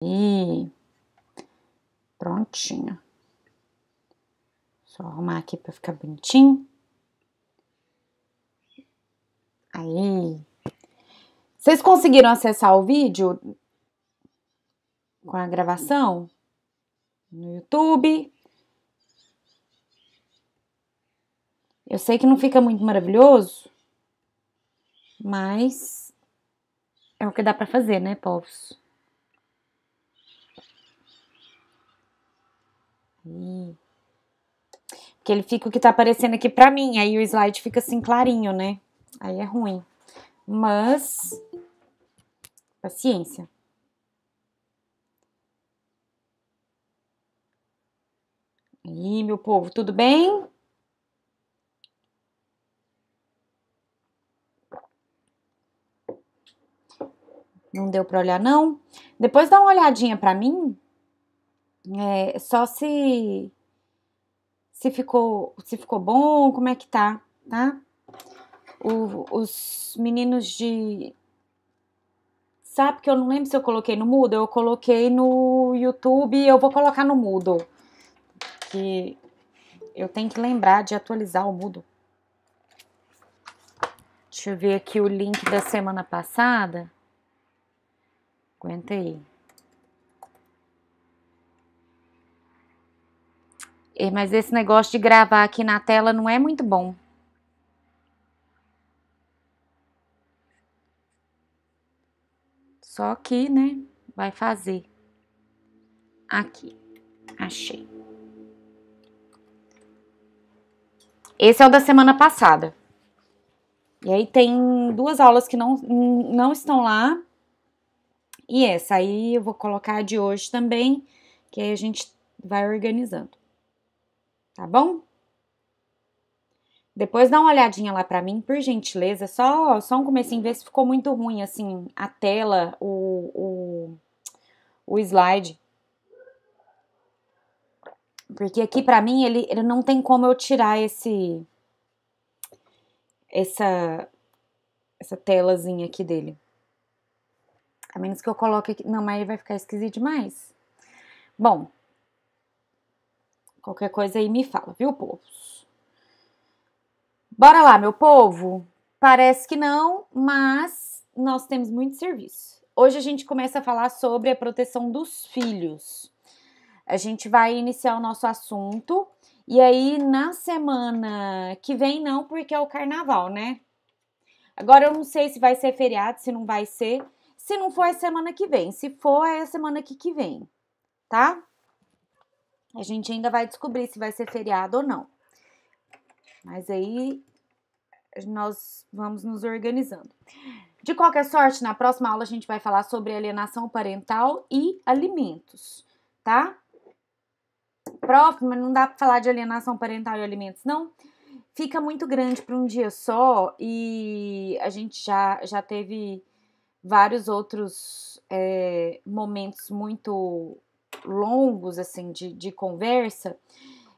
E prontinho. Só arrumar aqui pra ficar bonitinho. Aí. Vocês conseguiram acessar o vídeo com a gravação no YouTube? Eu sei que não fica muito maravilhoso, mas é o que dá pra fazer, né, povos? Porque ele fica o que tá aparecendo aqui pra mim, aí o slide fica assim clarinho, né? Aí é ruim. Mas paciência. Aí, meu povo, tudo bem? Não deu pra olhar, não? Depois dá uma olhadinha pra mim. Só se ficou bom, como é que tá? Os meninos de... Sabe que eu não lembro se eu coloquei no Moodle? Eu coloquei no YouTube e eu vou colocar no Moodle. Que eu tenho que lembrar de atualizar o Moodle. Deixa eu ver aqui o link da semana passada. Aguenta aí. Mas esse negócio de gravar aqui na tela não é muito bom. Só que, né, vai fazer. Aqui, achei. Esse é o da semana passada. E aí tem 2 aulas que não estão lá. E essa aí eu vou colocar de hoje também, que aí a gente vai organizando. Tá bom? Depois dá uma olhadinha lá pra mim, por gentileza. Só um comecinho, ver se ficou muito ruim, assim, a tela, o slide. Porque aqui pra mim, ele não tem como eu tirar essa telazinha aqui dele. A menos que eu coloque aqui. Não, mas aí vai ficar esquisito demais. Bom, qualquer coisa aí me fala, viu, povos? Bora lá, meu povo. Parece que não, mas nós temos muito serviço. Hoje a gente começa a falar sobre a proteção dos filhos. A gente vai iniciar o nosso assunto. E aí, na semana que vem, não, porque é o carnaval, né? Agora eu não sei se vai ser feriado, se não vai ser. Se não for, é semana que vem. Se for, é a semana que vem, tá? A gente ainda vai descobrir se vai ser feriado ou não. Mas aí nós vamos nos organizando. De qualquer sorte, na próxima aula a gente vai falar sobre alienação parental e alimentos, tá? Prof, mas não dá pra falar de alienação parental e alimentos, não? Fica muito grande para um dia só e a gente já teve vários outros momentos muito longos, assim, de conversa.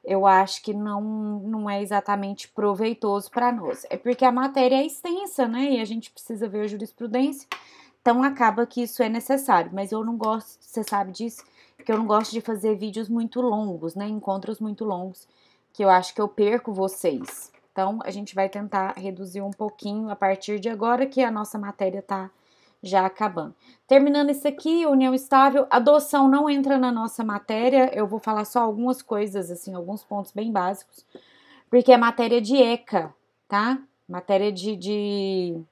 Eu acho que não é exatamente proveitoso para nós. É porque a matéria é extensa, né? E a gente precisa ver a jurisprudência. Então, acaba que isso é necessário. Mas eu não gosto, você sabe disso, porque eu não gosto de fazer vídeos muito longos, né? Encontros muito longos, que eu acho que eu perco vocês. Então, a gente vai tentar reduzir um pouquinho a partir de agora que a nossa matéria tá já acabando. Terminando isso aqui, união estável, adoção não entra na nossa matéria, eu vou falar só algumas coisas, assim, alguns pontos bem básicos, porque é matéria de ECA, tá? Matéria de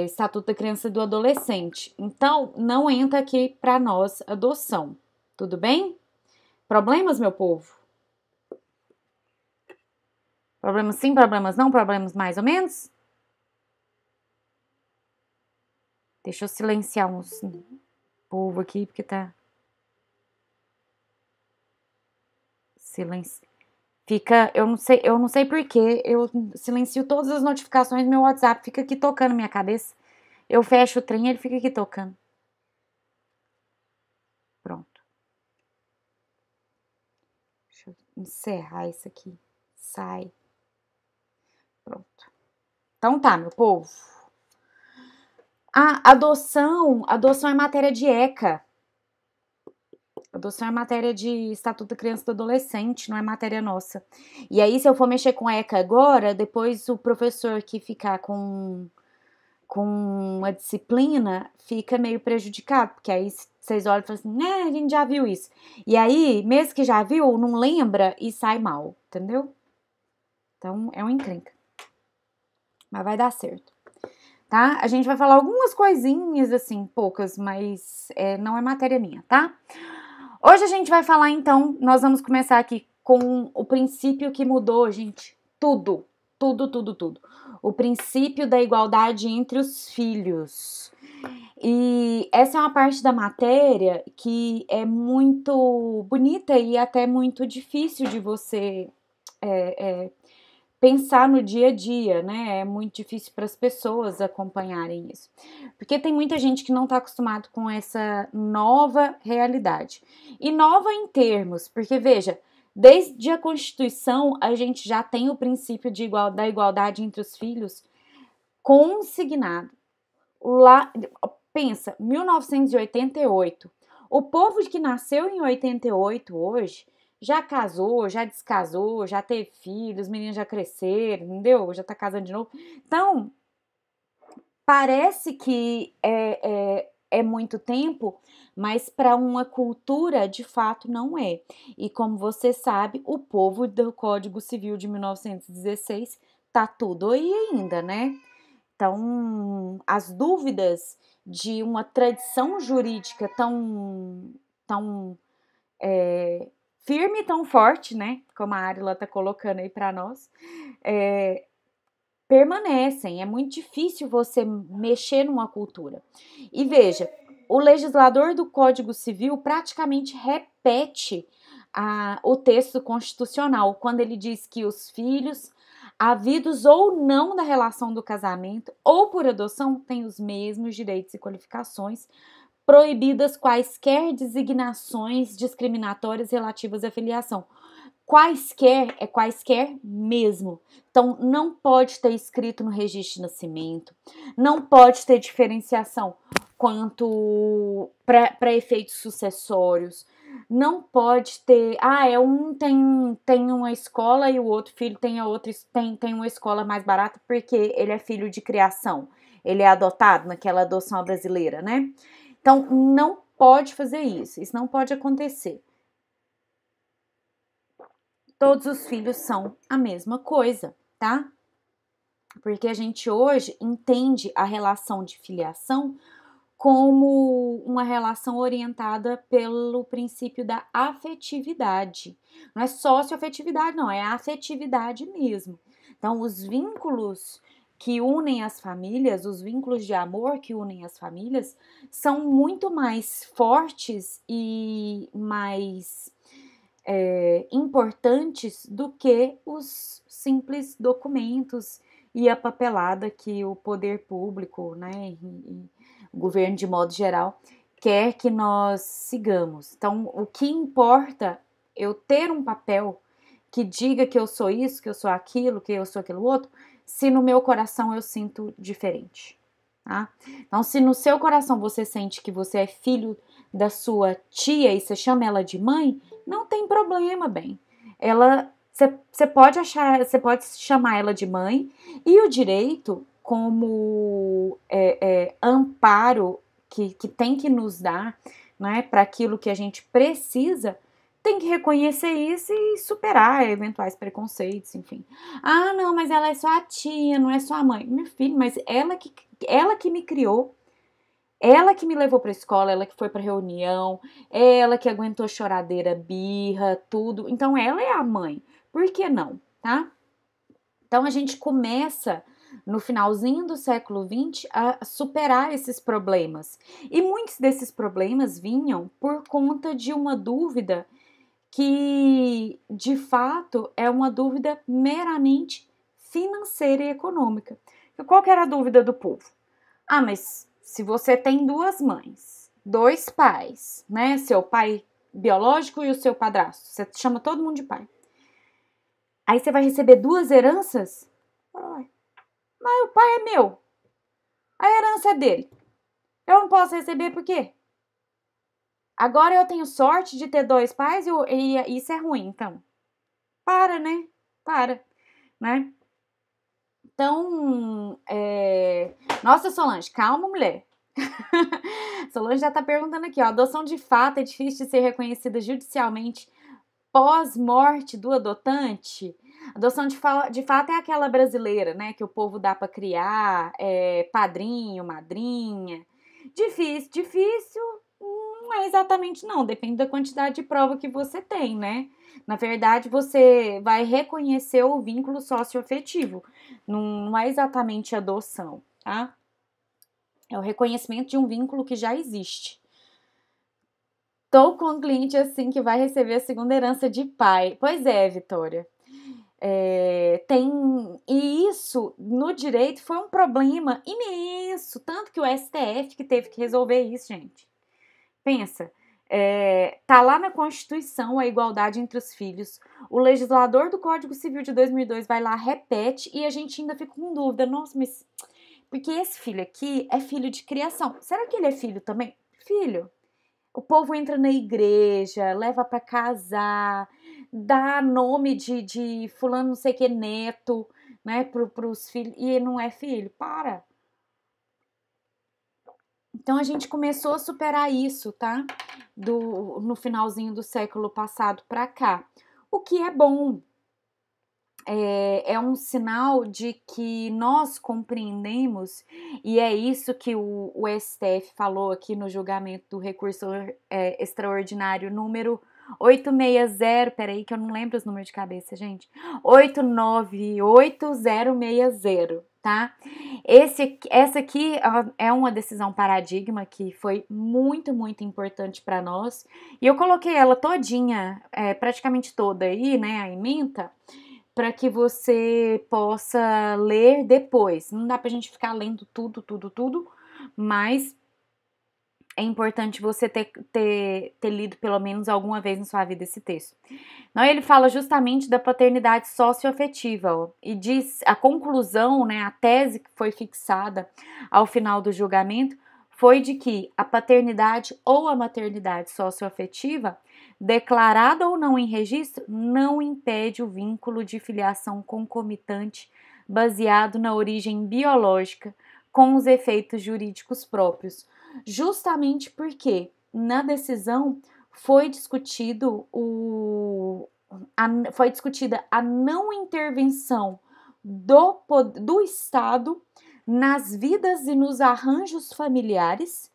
Estatuto da Criança e do Adolescente. Então, não entra aqui para nós adoção, tudo bem? Problemas, meu povo? Problemas sim, problemas não, problemas mais ou menos? Deixa eu silenciar uns povo aqui, porque tá... Silêncio. Fica, eu não sei por que eu silencio todas as notificações, meu WhatsApp fica aqui tocando na minha cabeça. Eu fecho o trem e ele fica aqui tocando. Pronto. Deixa eu encerrar isso aqui. Sai. Pronto. Então tá, meu povo. A adoção é matéria de ECA. Adoção é matéria de Estatuto da Criança e do Adolescente, não é matéria nossa. E aí, se eu for mexer com ECA agora, depois o professor que ficar com uma disciplina fica meio prejudicado, porque aí vocês olham e falam assim, né, a gente já viu isso. E aí, mesmo que já viu, não lembra e sai mal, entendeu? Então, é um encrenca. Mas vai dar certo, tá? A gente vai falar algumas coisinhas, assim, poucas, mas não é matéria minha, tá? Hoje a gente vai falar, então, nós vamos começar aqui com o princípio que mudou, gente, tudo. O princípio da igualdade entre os filhos. E essa é uma parte da matéria que é muito bonita e até muito difícil de você pensar no dia a dia, né? É muito difícil para as pessoas acompanharem isso. Porque tem muita gente que não está acostumado com essa nova realidade. E nova em termos, porque veja, desde a Constituição a gente já tem o princípio da igualdade entre os filhos consignado. Lá, pensa, 1988. O povo que nasceu em 88 hoje já casou, já descasou, já teve filhos, os meninos já cresceram, entendeu? Já tá casando de novo. Então, parece que é muito tempo, mas para uma cultura, de fato, não é. E como você sabe, o povo do Código Civil de 1916 tá tudo aí ainda, né? Então, as dúvidas de uma tradição jurídica tão firme e tão forte, né? Como a Arila está colocando aí para nós, permanecem. É muito difícil você mexer numa cultura. E veja, o legislador do Código Civil praticamente repete o texto constitucional quando ele diz que os filhos, havidos ou não da relação do casamento ou por adoção, têm os mesmos direitos e qualificações, proibidas quaisquer designações discriminatórias relativas à filiação. Quaisquer é quaisquer mesmo. Então, não pode ter escrito no registro de nascimento, não pode ter diferenciação quanto para efeitos sucessórios, não pode ter, um tem uma escola e o outro filho tem uma escola mais barata porque ele é filho de criação, ele é adotado naquela adoção brasileira, né? Então, não pode fazer isso não pode acontecer. Todos os filhos são a mesma coisa, tá? Porque a gente hoje entende a relação de filiação como uma relação orientada pelo princípio da afetividade. Não é socioafetividade, não, é afetividade mesmo. Então, os vínculos que unem as famílias, os vínculos de amor que unem as famílias, são muito mais fortes e mais importantes do que os simples documentos e a papelada que o poder público, né, e o governo de modo geral, quer que nós sigamos. Então, o que importa eu ter um papel que diga que eu sou isso, que eu sou aquilo, que eu sou aquilo outro, se no meu coração eu sinto diferente, tá? Então, se no seu coração você sente que você é filho da sua tia e você chama ela de mãe, não tem problema, bem. Você pode chamar ela de mãe, e o direito, como amparo que tem que nos dar, né, para aquilo que a gente precisa, tem que reconhecer isso e superar eventuais preconceitos, enfim. Ah, não, mas ela é só a tia, não é só a mãe. Meu filho, mas ela que me criou, ela que me levou para a escola, ela que foi para reunião, ela que aguentou choradeira, birra, tudo. Então, ela é a mãe. Por que não, tá? Então, a gente começa, no finalzinho do século XX, a superar esses problemas. E muitos desses problemas vinham por conta de uma dúvida que, de fato, é uma dúvida meramente financeira e econômica. Qual que era a dúvida do povo? Ah, mas se você tem duas mães, dois pais, né? Seu pai biológico e o seu padrasto, você chama todo mundo de pai. Aí você vai receber duas heranças? Mas o pai é meu. A herança é dele. Eu não posso receber por quê? Agora eu tenho sorte de ter 2 pais e isso é ruim, então. Para, né? Para, né? Então, nossa, Solange, calma, mulher. Solange já tá perguntando aqui, ó. Adoção de fato é difícil de ser reconhecida judicialmente pós-morte do adotante? Adoção de fato é aquela brasileira, né? Que o povo dá pra criar, padrinho, madrinha. Difícil, não é exatamente não. Depende da quantidade de prova que você tem, né? Na verdade, você vai reconhecer o vínculo socioafetivo. Não é exatamente adoção, tá? É o reconhecimento de um vínculo que já existe. Tô com um cliente assim que vai receber a segunda herança de pai. Pois é, Vitória. E isso no direito foi um problema imenso. Tanto que o STF que teve que resolver isso, gente. Pensa, tá lá na Constituição a igualdade entre os filhos. O legislador do Código Civil de 2002 vai lá, repete, e a gente ainda fica com dúvida. Nossa, mas porque esse filho aqui é filho de criação. Será que ele é filho também? Filho. O povo entra na igreja, leva para casar, dá nome de fulano não sei que neto, né, pros filhos, e não é filho. Para. Então a gente começou a superar isso, tá? No finalzinho do século passado para cá. O que é bom. É um sinal de que nós compreendemos, e é isso que o STF falou aqui no julgamento do recurso extraordinário número 860, peraí que eu não lembro os números de cabeça, gente, 898060, tá? Essa aqui é uma decisão paradigma que foi muito, muito importante para nós, e eu coloquei ela todinha, praticamente toda aí, né, a ementa, para que você possa ler depois. Não dá pra gente ficar lendo tudo, mas é importante você ter lido pelo menos alguma vez na sua vida esse texto. Então, ele fala justamente da paternidade socioafetiva, ó, e diz a conclusão, né, a tese que foi fixada ao final do julgamento foi de que a paternidade ou a maternidade socioafetiva, declarada ou não em registro, não impede o vínculo de filiação concomitante baseado na origem biológica com os efeitos jurídicos próprios. Justamente porque na decisão foi discutida a não intervenção do Estado nas vidas e nos arranjos familiares,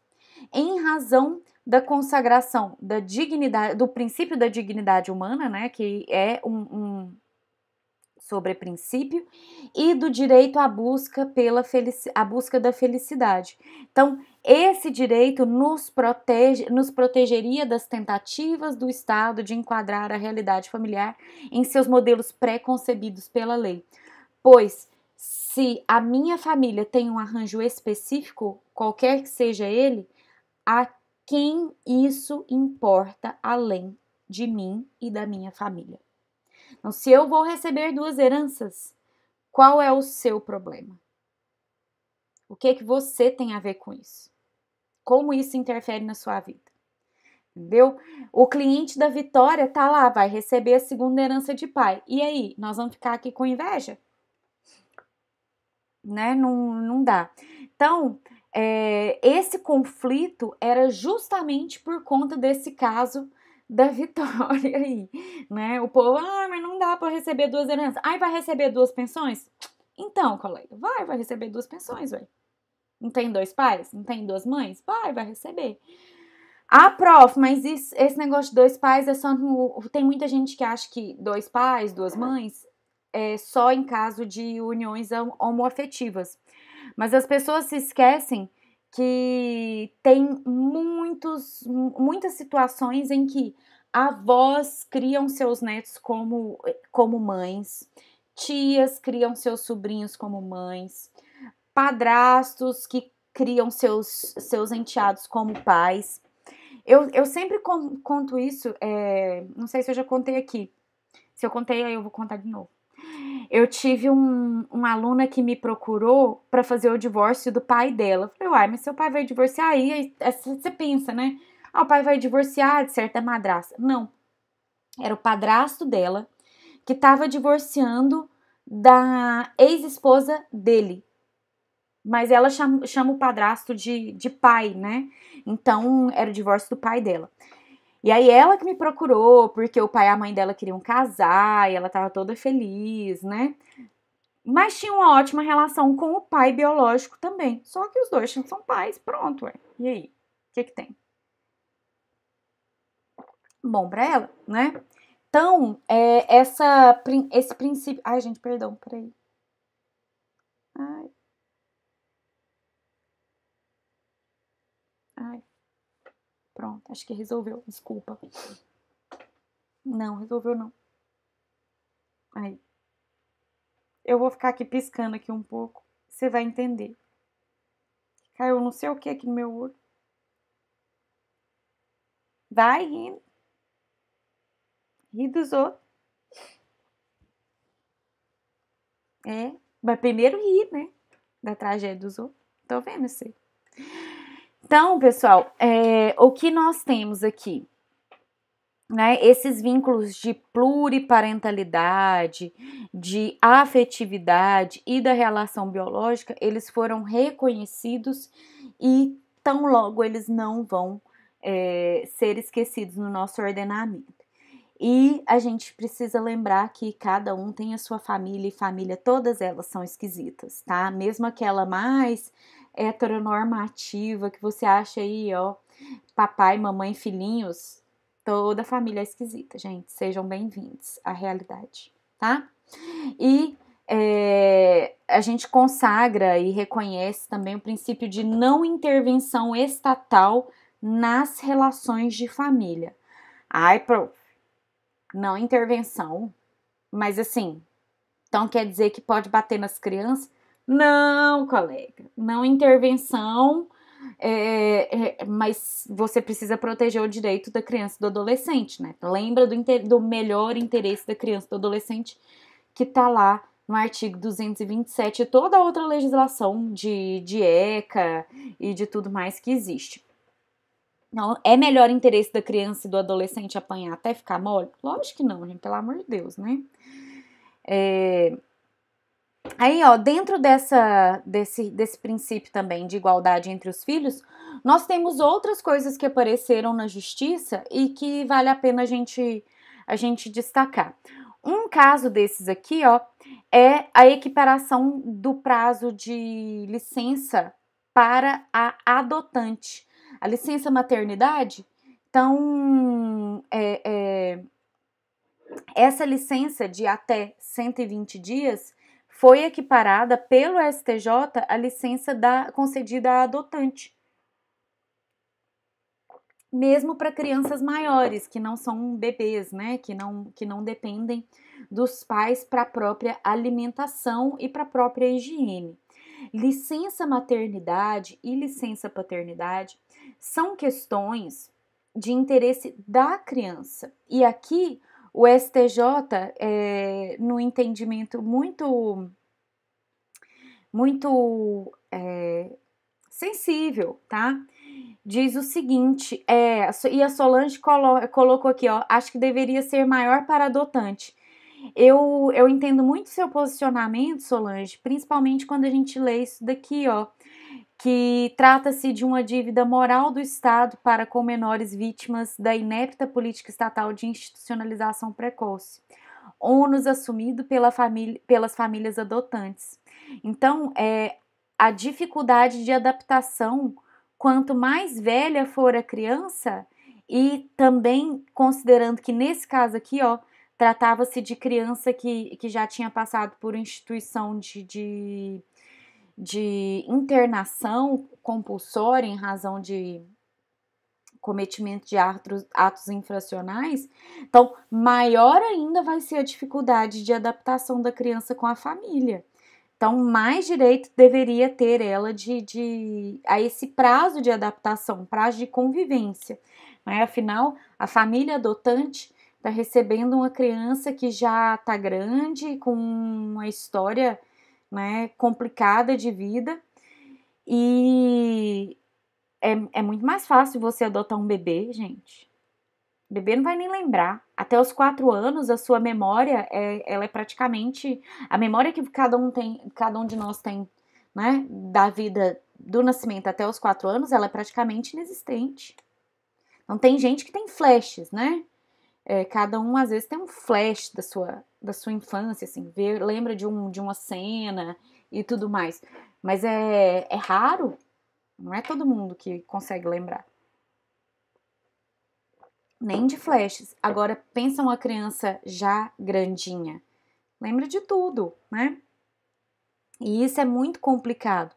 em razão da consagração da dignidade, do princípio da dignidade humana, né, que é um sobreprincípio, e do direito à busca a busca da felicidade. Então, esse direito nos protegeria das tentativas do Estado de enquadrar a realidade familiar em seus modelos pré-concebidos pela lei. Pois, se a minha família tem um arranjo específico, qualquer que seja ele, a quem isso importa além de mim e da minha família? Então, se eu vou receber 2 heranças, qual é o seu problema? O que você tem a ver com isso? Como isso interfere na sua vida? Entendeu? O cliente da Vitória tá lá, vai receber a segunda herança de pai. E aí, nós vamos ficar aqui com inveja? Né? Não dá. Então, esse conflito era justamente por conta desse caso da Vitória aí, né? O povo, mas não dá para receber 2 heranças. Vai receber 2 pensões? Então, colega, vai receber 2 pensões, velho. Não tem 2 pais? Não tem 2 mães? Vai receber. Prof, mas esse negócio de 2 pais é só no... Tem muita gente que acha que 2 pais, 2 mães é só em caso de uniões homoafetivas. Mas as pessoas se esquecem que tem muitas situações em que avós criam seus netos como mães, tias criam seus sobrinhos como mães, padrastos que criam seus enteados como pais. Eu sempre conto isso, não sei se eu já contei aqui. Se eu contei, aí eu vou contar de novo. Eu tive uma aluna que me procurou para fazer o divórcio do pai dela. Eu falei, mas seu pai vai divorciar aí você pensa, né? o pai vai divorciar de certa madrasta. Não, era o padrasto dela que estava divorciando da ex-esposa dele. Mas ela chama o padrasto de pai, né? Então, era o divórcio do pai dela. E aí, ela que me procurou, porque o pai e a mãe dela queriam casar, e ela tava toda feliz, né? Mas tinha uma ótima relação com o pai biológico também. Só que os dois são pais, pronto, ué. E aí? O que tem? Bom pra ela, né? Então, esse princípio... Ai, gente, perdão, peraí. Ai, pronto, acho que resolveu, desculpa. Não, resolveu não. Aí, eu vou ficar aqui piscando aqui um pouco, você vai entender. Caiu não sei o que aqui no meu olho. Vai rindo. Ri dos outros. Mas primeiro ri, né? Da tragédia dos outros. Tô vendo isso aí. Então, pessoal, o que nós temos aqui? Né, esses vínculos de pluriparentalidade, de afetividade e da relação biológica, eles foram reconhecidos e tão logo eles não vão ser esquecidos no nosso ordenamento. E a gente precisa lembrar que cada um tem a sua família e família, todas elas são esquisitas, tá? Mesmo aquela mais heteronormativa que você acha aí, ó, papai, mamãe, filhinhos, toda família é esquisita, gente. Sejam bem-vindos à realidade, tá? E a gente consagra e reconhece também o princípio de não intervenção estatal nas relações de família. Ai, não intervenção, mas assim, então quer dizer que pode bater nas crianças? Não, colega, não intervenção, mas você precisa proteger o direito da criança e do adolescente, né? Lembra do melhor interesse da criança e do adolescente que tá lá no artigo 227 e toda a outra legislação de ECA e de tudo mais que existe. Não, é melhor interesse da criança e do adolescente apanhar até ficar mole? Lógico que não, gente, pelo amor de Deus, né? Aí, ó, dentro desse princípio também de igualdade entre os filhos, nós temos outras coisas que apareceram na justiça e que vale a pena a gente destacar. Um caso desses aqui, ó, é a equiparação do prazo de licença para a adotante. A licença maternidade, então, essa licença de até 120 dias foi equiparada pelo STJ à licença concedida à adotante. Mesmo para crianças maiores, que não são bebês, né? Que não dependem dos pais para a própria alimentação e para a própria higiene. Licença maternidade e licença paternidade são questões de interesse da criança. E aqui o STJ, no entendimento muito sensível, tá? Diz o seguinte, e a Solange colocou aqui, ó, acho que deveria ser maior para adotante. Eu entendo muito seu posicionamento, Solange, principalmente quando a gente lê isso daqui, ó, que trata-se de uma dívida moral do Estado para com menores vítimas da inepta política estatal de institucionalização precoce, ônus assumido pelas famílias adotantes. Então, a dificuldade de adaptação, quanto mais velha for a criança, e também considerando que nesse caso aqui, ó, tratava-se de criança que já tinha passado por instituição de internação compulsória em razão de cometimento de atos infracionais, então maior ainda vai ser a dificuldade de adaptação da criança com a família. Então, mais direito deveria ter ela a esse prazo de adaptação, prazo de convivência. Né? Afinal, a família adotante está recebendo uma criança que já está grande, com uma história, né, complicada de vida, e É muito mais fácil você adotar um bebê, gente. O bebê não vai nem lembrar. Até os 4 anos, a sua memória, ela é praticamente... A memória que cada um de nós tem, né, da vida do nascimento até os 4 anos, ela é praticamente inexistente. Então, tem gente que tem flashes, né? Cada um, às vezes, tem um flash da sua infância, assim, lembra de uma cena e tudo mais. Mas é raro, não é todo mundo que consegue lembrar. Nem de flashes. Agora, pensa uma criança já grandinha. Lembra de tudo, né? E isso é muito complicado.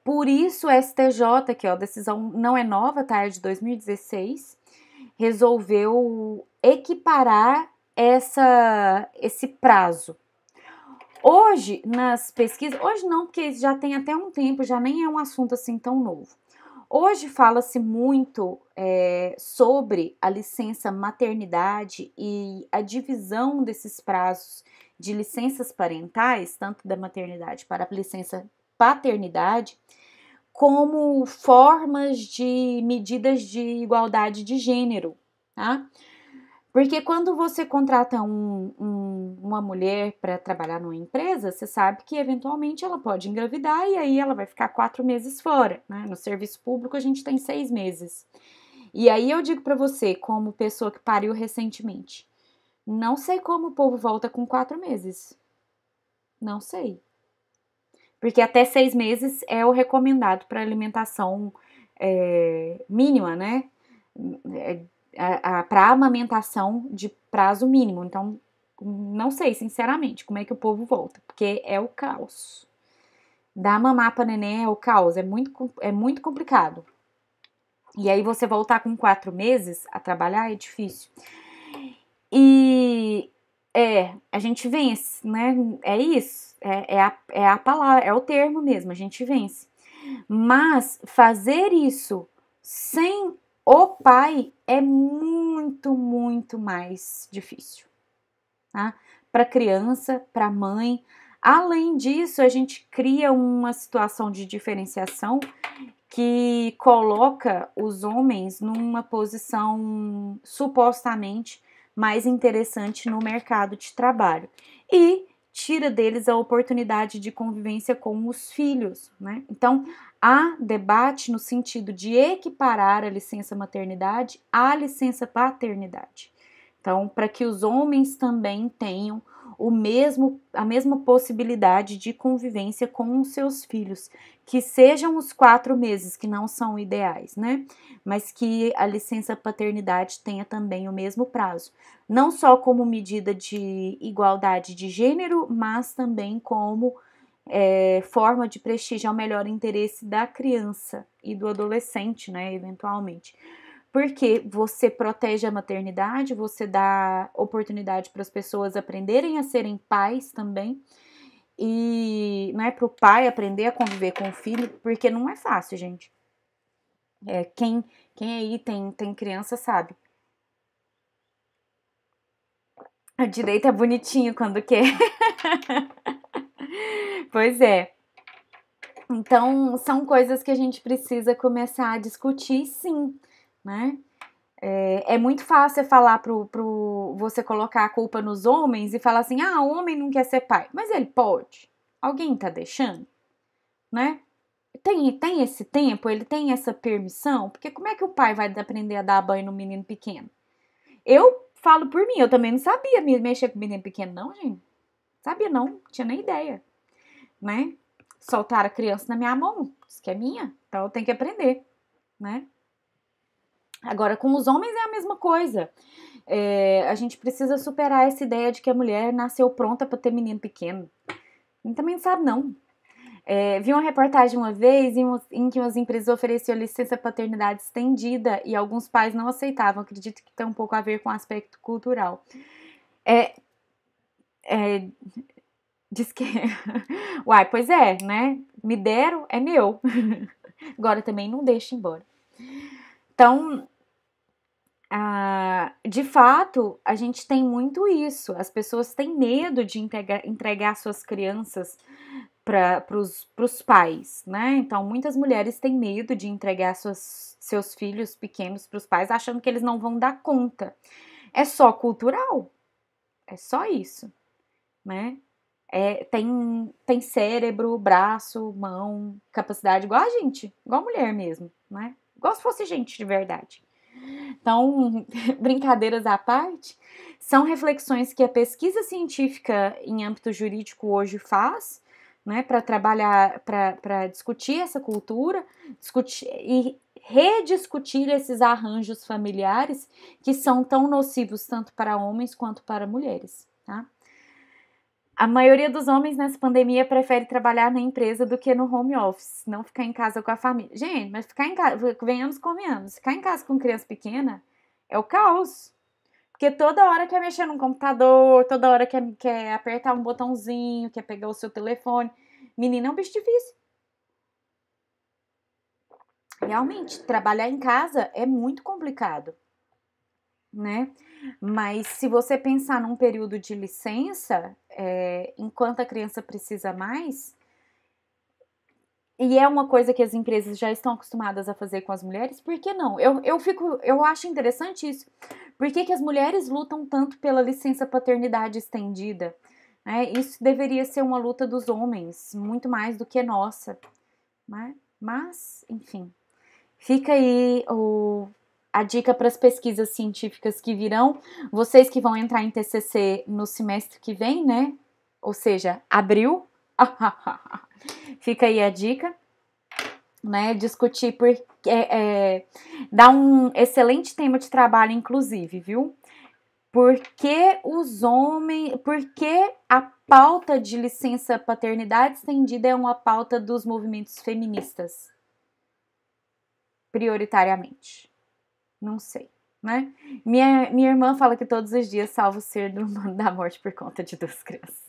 Por isso, o STJ, que a decisão não é nova, tá? É de 2016, resolveu equiparar esse prazo. Hoje, nas pesquisas, hoje não, porque já tem até um tempo, já nem é um assunto assim tão novo. Hoje fala-se muito sobre a licença maternidade e a divisão desses prazos de licenças parentais, tanto da maternidade para a licença paternidade, como formas de medidas de igualdade de gênero, tá? Porque quando você contrata uma mulher para trabalhar numa empresa, você sabe que eventualmente ela pode engravidar e aí ela vai ficar 4 meses fora, né? No serviço público a gente tem 6 meses. E aí eu digo para você, como pessoa que pariu recentemente, não sei como o povo volta com 4 meses. Não sei. Porque até 6 meses é o recomendado para alimentação mínima, né? Para amamentação de prazo mínimo. Então, não sei, sinceramente, como é que o povo volta, porque é o caos. Dar mamar para neném é o caos, é muito complicado. E aí você voltar com 4 meses a trabalhar é difícil. E a gente vence, né? É isso, é a palavra, é o termo mesmo, a gente vence. Mas fazer isso sem o pai é muito, muito mais difícil, tá? Para criança, para mãe. Além disso, a gente cria uma situação de diferenciação que coloca os homens numa posição supostamente mais interessante no mercado de trabalho e tira deles a oportunidade de convivência com os filhos, né? Então, há debate no sentido de equiparar a licença maternidade à licença paternidade. Então, para que os homens também tenham a mesma possibilidade de convivência com os seus filhos, que sejam os 4 meses, que não são ideais, né? Mas que a licença paternidade tenha também o mesmo prazo. Não só como medida de igualdade de gênero, mas também como forma de prestigiar o melhor interesse da criança e do adolescente, né? Eventualmente. Porque você protege a maternidade, você dá oportunidade para as pessoas aprenderem a serem pais também. E não é para o pai aprender a conviver com o filho, porque não é fácil, gente. Quem aí tem criança sabe. A direita é bonitinho quando quer. Pois é. Então, são coisas que a gente precisa começar a discutir, sim, né? É muito fácil falar você colocar a culpa nos homens e falar assim, o homem não quer ser pai. Mas ele pode. Alguém tá deixando, né? Tem esse tempo, ele tem essa permissão, porque como é que o pai vai aprender a dar banho no menino pequeno? Eu falo por mim, eu também não sabia mexer com menino pequeno, não, gente. Sabia não, tinha nem ideia, né? Soltaram a criança na minha mão, isso que é minha, então eu tenho que aprender, né? Agora, com os homens é a mesma coisa. A gente precisa superar essa ideia de que a mulher nasceu pronta para ter menino pequeno. A gente também não sabe, não. Vi uma reportagem uma vez em que as empresas ofereciam licença paternidade estendida e alguns pais não aceitavam. Acredito que tem um pouco a ver com o aspecto cultural. Diz que... Uai, pois é, né? Me deram, é meu. Agora também não deixa embora. Então, de fato, a gente tem muito isso. As pessoas têm medo de entregar suas crianças para os pais, né? Então, muitas mulheres têm medo de entregar seus filhos pequenos para os pais, achando que eles não vão dar conta. É só cultural, é só isso, né? Tem cérebro, braço, mão, capacidade igual a gente, igual a mulher mesmo, né? Igual se fosse gente de verdade. Então, brincadeiras à parte, são reflexões que a pesquisa científica em âmbito jurídico hoje faz, né, para trabalhar, para discutir essa cultura, discutir e rediscutir esses arranjos familiares que são tão nocivos tanto para homens quanto para mulheres, tá? A maioria dos homens nessa pandemia prefere trabalhar na empresa do que no home office, não ficar em casa com a família. Gente, mas ficar em casa, venhamos, convenhamos, ficar em casa com criança pequena é o caos. Porque toda hora quer mexer no computador, toda hora quer apertar um botãozinho, quer pegar o seu telefone. Menina é um bicho difícil. Realmente, trabalhar em casa é muito complicado, né? Mas se você pensar num período de licença, enquanto a criança precisa mais, e é uma coisa que as empresas já estão acostumadas a fazer com as mulheres, por que não? Eu acho interessante isso. Por que as mulheres lutam tanto pela licença paternidade estendida? Isso deveria ser uma luta dos homens, muito mais do que nossa, né? Mas, enfim, fica aí a dica para as pesquisas científicas que virão. Vocês que vão entrar em TCC no semestre que vem, né? Ou seja, abril. Fica aí a dica, né? Discutir dá um excelente tema de trabalho, inclusive, viu? Por que a pauta de licença paternidade estendida é uma pauta dos movimentos feministas? Prioritariamente. Não sei, né? Minha irmã fala que todos os dias salva o ser da morte por conta de duas crianças.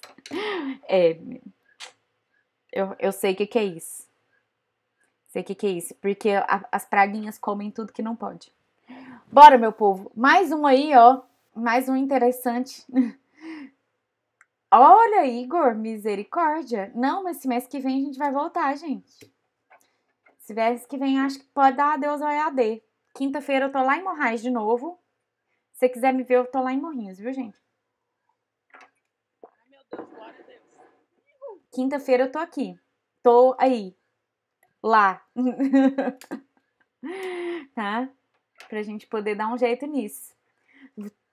Eu sei o que é isso. Sei o que é isso. Porque as praguinhas comem tudo que não pode. Bora, meu povo. Mais um aí, ó. Mais um interessante. Olha, Igor, misericórdia. Não, mas semestre que vem a gente vai voltar, gente. Semestre que vem acho que pode dar adeus ao EAD. Quinta-feira eu tô lá em Morrais de novo. Se você quiser me ver, eu tô lá em Morrinhos, viu, gente? Ai, meu Deus, glória a Deus. Quinta-feira eu tô aqui. Tô aí. Lá. Tá? Pra gente poder dar um jeito nisso.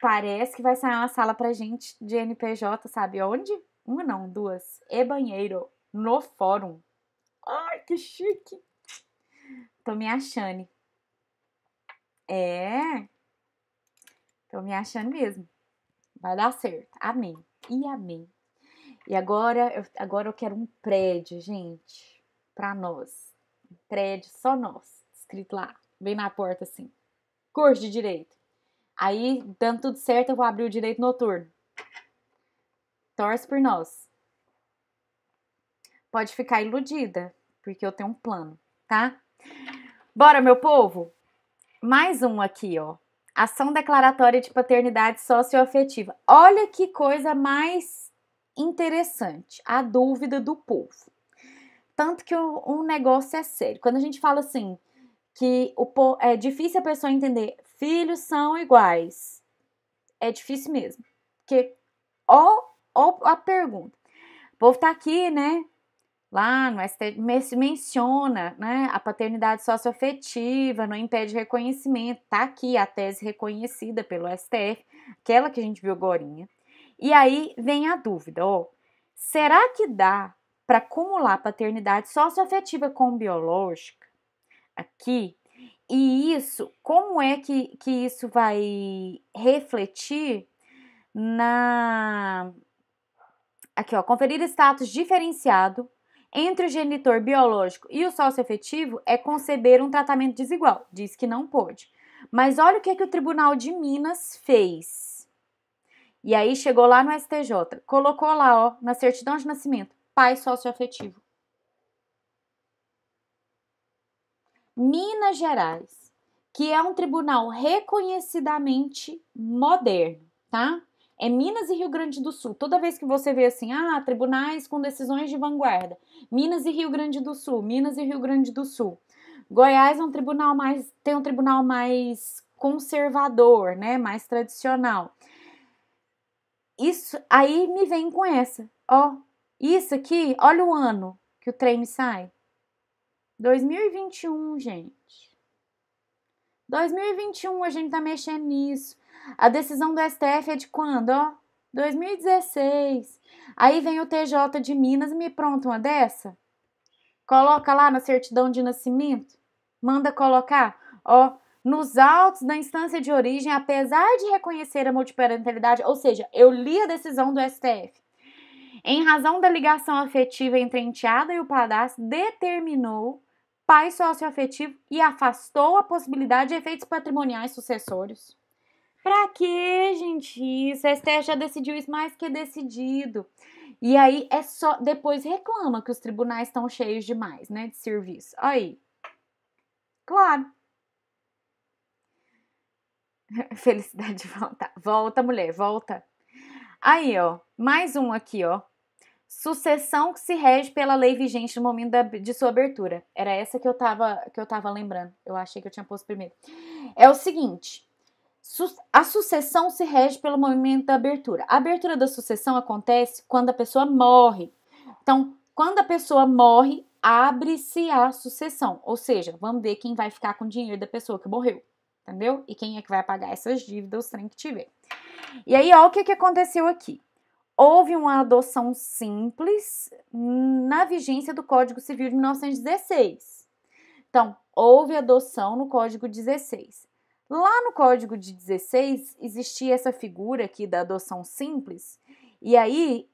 Parece que vai sair uma sala pra gente de NPJ, sabe onde? Uma não, duas. E banheiro. No fórum. Ai, que chique. Tô me achando. Tô me achando mesmo. Vai dar certo. Amém. E amém. E agora eu quero um prédio, gente. Pra nós. Um prédio só nós. Escrito lá. Bem na porta assim. Curso de direito. Aí, dando tudo certo, eu vou abrir o direito noturno. Torce por nós. Pode ficar iludida, porque eu tenho um plano, tá? Bora, meu povo? Mais um aqui, ó. Ação declaratória de paternidade socioafetiva. Olha que coisa mais interessante. A dúvida do povo. Tanto que o negócio é sério. Quando a gente fala assim, que é difícil a pessoa entender, filhos são iguais. É difícil mesmo. Porque, ó a pergunta. O povo tá aqui, né? Lá no STF menciona, né, a paternidade socioafetiva, não impede reconhecimento. Tá aqui a tese reconhecida pelo STF, aquela que a gente viu agorinha. E aí vem a dúvida, ó. Será que dá para acumular paternidade socioafetiva com biológica aqui? E isso, como é que isso vai refletir aqui, ó, conferir status diferenciado entre o genitor biológico e o socioafetivo é conceber um tratamento desigual. Diz que não pode. Mas olha o que o Tribunal de Minas fez. E aí chegou lá no STJ, colocou lá, ó, na certidão de nascimento, pai socioafetivo. Minas Gerais, que é um tribunal reconhecidamente moderno, tá? É Minas e Rio Grande do Sul. Toda vez que você vê assim, tribunais com decisões de vanguarda, Minas e Rio Grande do Sul, Minas e Rio Grande do Sul. Goiás tem um tribunal mais conservador, né, mais tradicional. Isso aí me vem com essa, ó, isso aqui, olha o ano que o trem me sai. 2021, gente. 2021 a gente tá mexendo nisso. A decisão do STF é de quando, ó? 2016. Aí vem o TJ de Minas e me pronta uma dessa. Coloca lá na certidão de nascimento. Manda colocar, ó, nos autos da instância de origem, apesar de reconhecer a multiparentalidade, ou seja, eu li a decisão do STF. Em razão da ligação afetiva entre a enteada e o padrasto, determinou pai socioafetivo e afastou a possibilidade de efeitos patrimoniais sucessórios. Pra quê, gente? Isso, a STF já decidiu isso mais que decidido. E aí é só. Depois reclama que os tribunais estão cheios demais, né? De serviço. Aí. Claro. Felicidade de voltar. Volta, mulher, volta. Aí, ó. Mais um aqui, ó. Sucessão que se rege pela lei vigente no momento de sua abertura. Era essa que eu tava lembrando. Eu achei que eu tinha posto primeiro. É o seguinte. A sucessão se rege pelo momento da abertura. A abertura da sucessão acontece quando a pessoa morre. Então, quando a pessoa morre, abre-se a sucessão. Ou seja, vamos ver quem vai ficar com o dinheiro da pessoa que morreu. Entendeu? E quem é que vai pagar essas dívidas, os trem que tiver. E aí, ó, o que aconteceu aqui? Houve uma adoção simples na vigência do Código Civil de 1916. Então, houve adoção no Código 16. Lá no Código de 16 existia essa figura aqui da adoção simples, e aí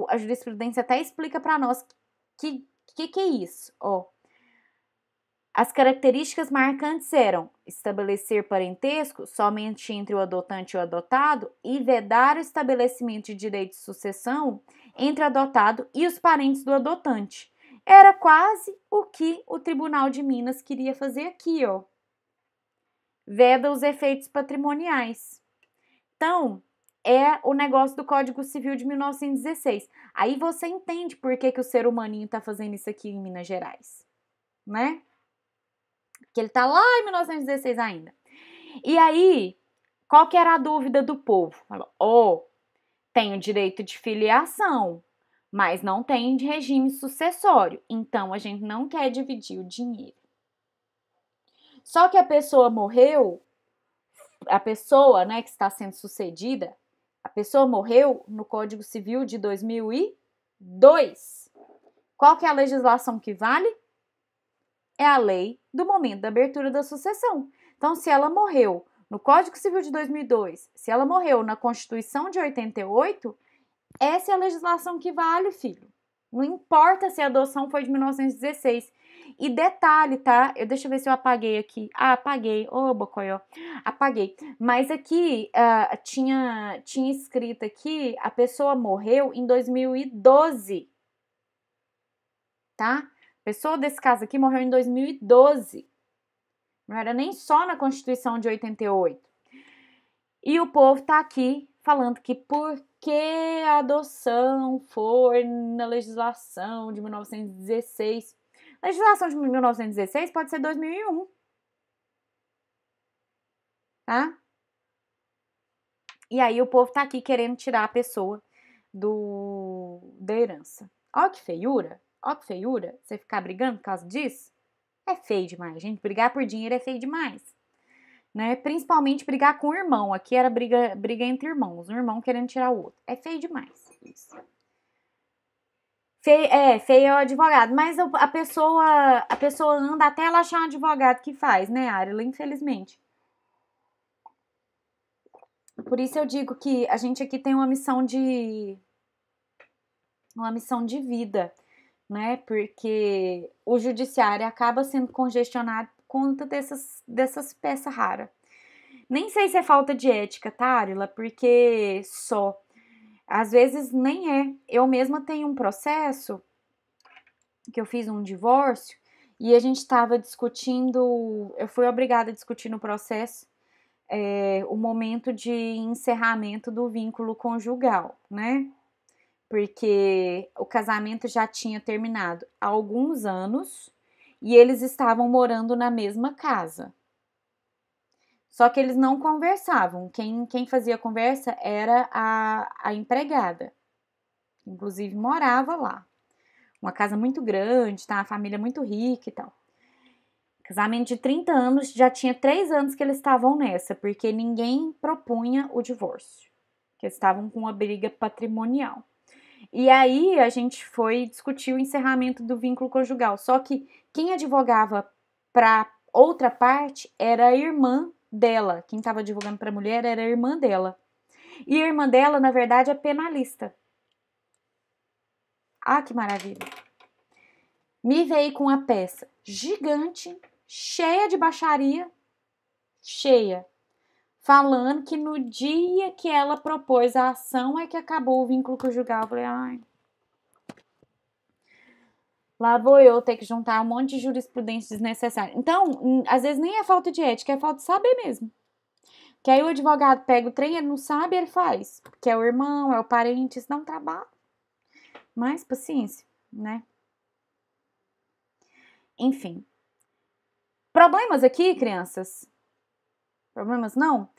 a jurisprudência até explica para nós que é isso. Ó, as características marcantes eram estabelecer parentesco somente entre o adotante e o adotado e vedar o estabelecimento de direito de sucessão entre o adotado e os parentes do adotante. Era quase o que o Tribunal de Minas queria fazer aqui, ó. Veda os efeitos patrimoniais. Então, é o negócio do Código Civil de 1916. Aí você entende por que o ser humaninho tá fazendo isso aqui em Minas Gerais, né? Que ele tá lá em 1916 ainda. E aí, qual que era a dúvida do povo? Tem o direito de filiação, mas não tem de regime sucessório. Então, a gente não quer dividir o dinheiro. Só que a pessoa morreu, a pessoa, né, que está sendo sucedida, a pessoa morreu no Código Civil de 2002. Qual que é a legislação que vale? É a lei do momento da abertura da sucessão. Então, se ela morreu no Código Civil de 2002, se ela morreu na Constituição de 88, essa é a legislação que vale, filho. Não importa se a adoção foi de 1916. E detalhe, tá? Deixa eu ver se eu apaguei aqui. Apaguei. Bocoió. Apaguei. Mas aqui, tinha escrito aqui, a pessoa morreu em 2012. Tá? A pessoa desse caso aqui morreu em 2012. Não era nem só na Constituição de 88. E o povo tá aqui falando que porque a adoção foi na legislação de 1916. A legislação de 1916 pode ser 2001. Tá? E aí o povo tá aqui querendo tirar a pessoa da herança. Ó que feiura. Ó que feiura. Você ficar brigando por causa disso? É feio demais, gente. Brigar por dinheiro é feio demais. Né? Principalmente brigar com o irmão. Aqui era briga entre irmãos. Um irmão querendo tirar o outro. É feio demais. Isso. Feio é o advogado. Mas a pessoa anda até ela achar um advogado que faz, né, Arila? Infelizmente. Por isso eu digo que a gente aqui tem uma missão de vida, né? Porque o judiciário acaba sendo congestionado por conta dessas peças raras. Nem sei se é falta de ética, tá, Arila? Porque às vezes nem é. Eu mesma tenho um processo que eu fiz um divórcio e a gente estava discutindo, eu fui obrigada a discutir no processo o momento de encerramento do vínculo conjugal, né? Porque o casamento já tinha terminado há alguns anos e eles estavam morando na mesma casa. Só que eles não conversavam. Quem fazia conversa era a empregada. Inclusive morava lá. Uma casa muito grande, tá? Uma família muito rica e tal. Casamento de 30 anos, já tinha 3 anos que eles estavam nessa, porque ninguém propunha o divórcio. Que eles estavam com uma briga patrimonial. E aí a gente foi discutir o encerramento do vínculo conjugal. Só que quem advogava para outra parte era a irmã dela. Quem estava advogando para a mulher era a irmã dela. E a irmã dela, na verdade, é penalista. Ah, que maravilha. Me veio com uma peça gigante, cheia de baixaria, cheia, falando que no dia que ela propôs a ação é que acabou o vínculo conjugal. Eu falei, ai, lá vou eu ter que juntar um monte de jurisprudência desnecessária. Então, às vezes nem é falta de ética, é falta de saber mesmo. Que aí o advogado pega o trem, ele não sabe, ele faz. Porque é o irmão, é o parente, isso dá um trabalho. Mas paciência, né? Enfim. Problemas aqui, crianças? Problemas não?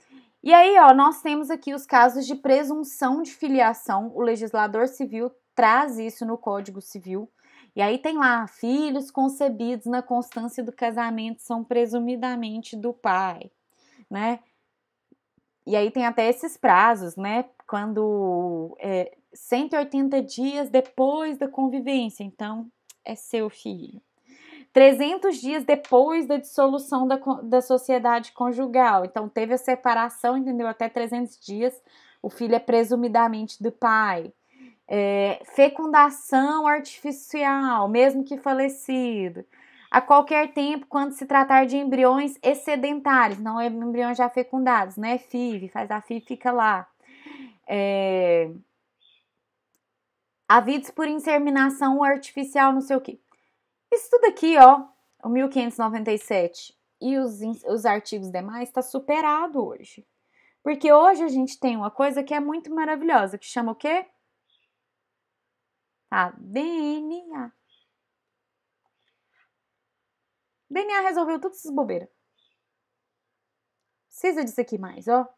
E aí, ó, nós temos aqui os casos de presunção de filiação. O legislador civil traz isso no Código Civil. E aí tem lá, filhos concebidos na constância do casamento são presumidamente do pai, né? E aí tem até esses prazos, né? Quando 180 dias depois da convivência, então é seu filho. 300 dias depois da dissolução da sociedade conjugal. Então, teve a separação, entendeu? Até 300 dias, o filho é presumidamente do pai. Fecundação artificial, mesmo que falecido. A qualquer tempo, quando se tratar de embriões excedentários, não é embriões já fecundados, né? FIV, faz a FIV, fica lá. Havidos por inseminação artificial, não sei o quê. Isso tudo aqui, ó, o 1597 e os artigos demais está superado hoje. Porque hoje a gente tem uma coisa que é muito maravilhosa, que chama o quê? DNA. DNA resolveu todas essas bobeiras. Precisa disso aqui mais, ó.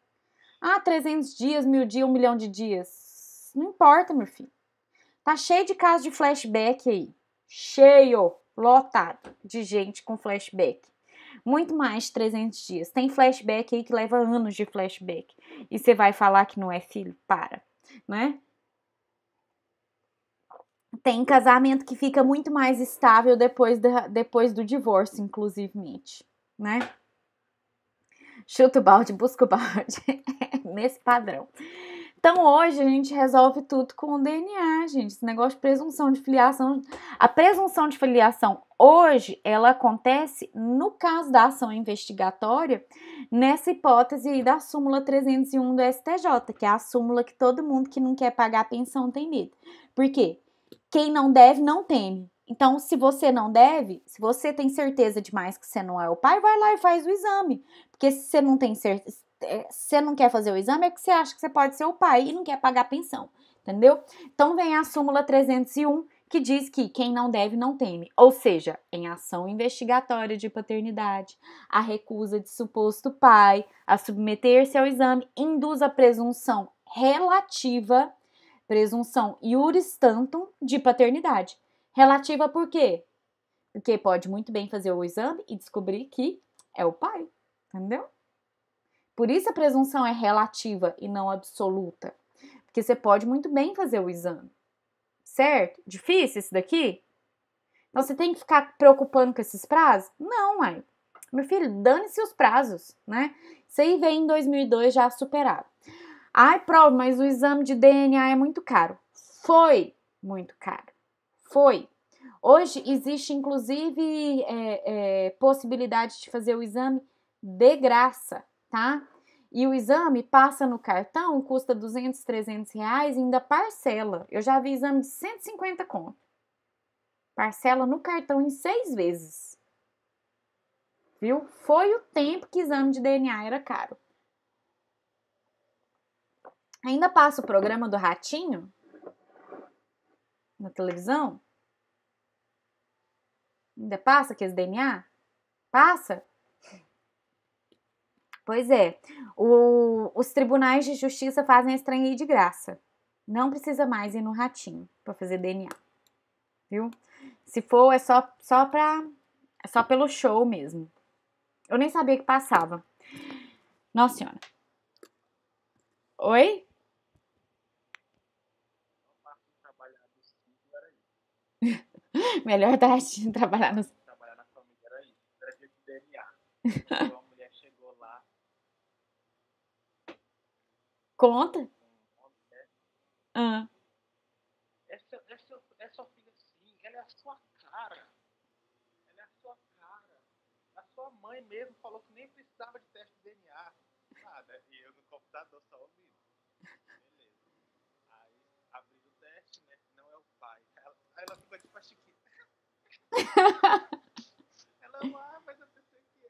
300 dias, 1000 dias, 1 milhão de dias. Não importa, meu filho. Tá cheio de casos de flashback aí. Cheio, lotado de gente com flashback. Muito mais de 300 dias. Tem flashback aí que leva anos de flashback. E você vai falar que não é filho? Para, né? Tem casamento que fica muito mais estável depois do divórcio, inclusivemente, né? Chuta o balde, busca o balde. Nesse padrão. Então, hoje, a gente resolve tudo com o DNA, gente. Esse negócio de presunção de filiação. A presunção de filiação, hoje, ela acontece no caso da ação investigatória, nessa hipótese aí da súmula 301 do STJ, que é a súmula que todo mundo que não quer pagar a pensão tem medo. Por quê? Quem não deve, não teme. Então, se você não deve, se você tem certeza demais que você não é o pai, vai lá e faz o exame. Porque se você não tem certeza, você não quer fazer o exame, é que você acha que você pode ser o pai e não quer pagar a pensão, entendeu? Então, vem a súmula 301, que diz que quem não deve, não teme. Ou seja, em ação investigatória de paternidade, a recusa de suposto pai a submeter-se ao exame induz a presunção relativa, presunção iuris tantum de paternidade. Relativa por quê? Porque pode muito bem fazer o exame e descobrir que é o pai, entendeu? Por isso a presunção é relativa e não absoluta. Porque você pode muito bem fazer o exame, certo? Difícil isso daqui? Então você tem que ficar preocupando com esses prazos? Não, mãe. Meu filho, dane-se os prazos, né? Isso aí vem em 2002 já superado. Ai, prova, mas o exame de DNA é muito caro. Foi muito caro. Foi. Hoje existe, inclusive, possibilidade de fazer o exame de graça, tá? E o exame passa no cartão, custa 200, 300 reais e ainda parcela. Eu já vi exame de 150 conto. Parcela no cartão em 6 vezes. Viu? Foi o tempo que exame de DNA era caro. Ainda passa o programa do ratinho na televisão? Ainda passa aqueles DNA? Passa? Pois é. Os tribunais de justiça fazem estranho de graça. Não precisa mais ir no ratinho para fazer DNA. Viu? Se for, é só pelo show mesmo. Eu nem sabia que passava. Nossa Senhora. Oi? Melhor da gente trabalhar no... Trabalhar na família era isso. Era dia de DNA. Uma mulher chegou lá. Conta? É sua filha sim, ela é a sua cara. Ela é a sua cara. A sua mãe mesmo falou que nem precisava de teste de DNA. Nada. E eu no computador só ouvindo. Beleza. Aí abriu o teste, né? Não é o pai. Aí ela ficou tipo a Chiquita. Ela, mas eu pensei que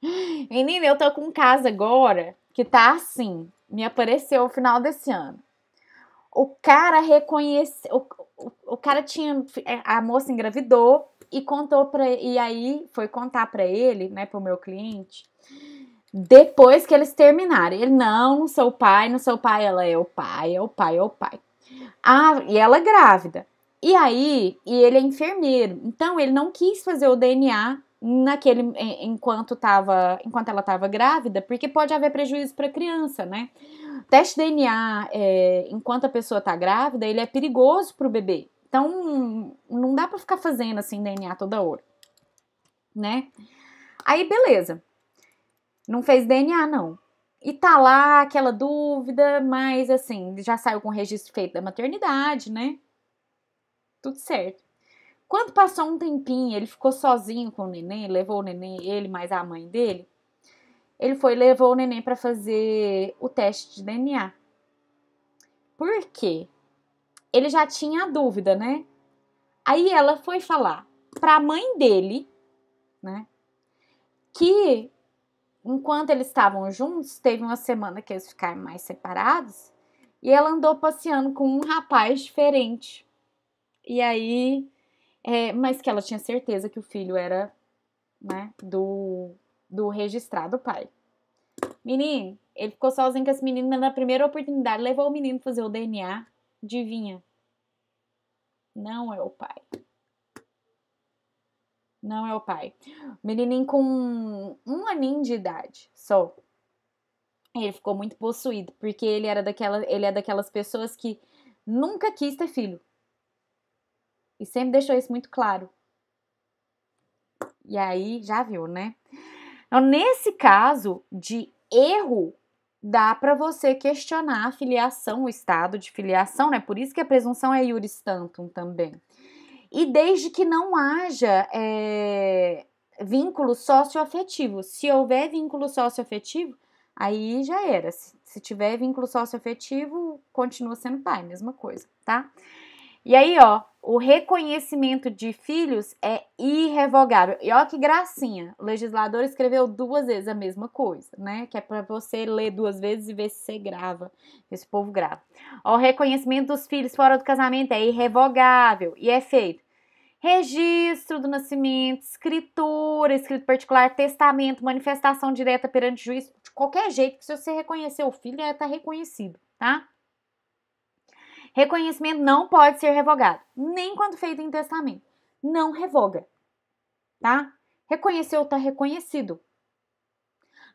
era. Menina, eu tô com um caso agora que tá assim. Me apareceu no final desse ano. O cara reconheceu. O cara tinha. A moça engravidou e contou pra. E aí foi contar pra ele, né, pro meu cliente. Depois que eles terminaram. Ele, não sou o pai, não sou o pai. Ela é o pai, é o pai, é o pai. Ah, e ela grávida. E aí, ele é enfermeiro. Então, ele não quis fazer o DNA enquanto ela estava grávida, porque pode haver prejuízo para a criança, né? O teste DNA, enquanto a pessoa está grávida, ele é perigoso para o bebê. Então, não dá para ficar fazendo assim DNA toda hora, né? Aí, beleza. Não fez DNA, não. E tá lá aquela dúvida, mas assim, já saiu com o registro feito da maternidade, né? Tudo certo. Quando passou um tempinho, ele ficou sozinho com o neném, levou o neném, ele mais a mãe dele. Ele foi e levou o neném para fazer o teste de DNA. Por quê? Ele já tinha a dúvida, né? Aí ela foi falar pra mãe dele, né? Que enquanto eles estavam juntos, teve uma semana que eles ficaram mais separados. E ela andou passeando com um rapaz diferente. E aí, mas que ela tinha certeza que o filho era, né, do registrado pai. Menino, ele ficou sozinho com esse menino, mas na primeira oportunidade levou o menino pra fazer o DNA. Adivinha? Não é o pai. Não é o pai. Menininho com um aninho de idade só. Ele ficou muito possuído, porque ele é daquelas pessoas que nunca quis ter filho. E sempre deixou isso muito claro. E aí, já viu, né? Então, nesse caso de erro, dá para você questionar a filiação, o estado de filiação, né? Por isso que a presunção é iuris tantum também. E desde que não haja vínculo socioafetivo. Se houver vínculo socioafetivo, aí já era. Se tiver vínculo socioafetivo, continua sendo pai, mesma coisa, tá? E aí, ó, o reconhecimento de filhos é irrevogável. E ó que gracinha, o legislador escreveu 2 vezes a mesma coisa, né? Que é para você ler 2 vezes e ver se você grava, ver se o povo grava. Ó, o reconhecimento dos filhos fora do casamento é irrevogável e é feito registro do nascimento, escritura, escrito particular, testamento, manifestação direta perante juiz, de qualquer jeito que se você reconhecer o filho, tá reconhecido, tá? Reconhecimento não pode ser revogado, nem quando feito em testamento. Não revoga, tá? Reconheceu, tá reconhecido.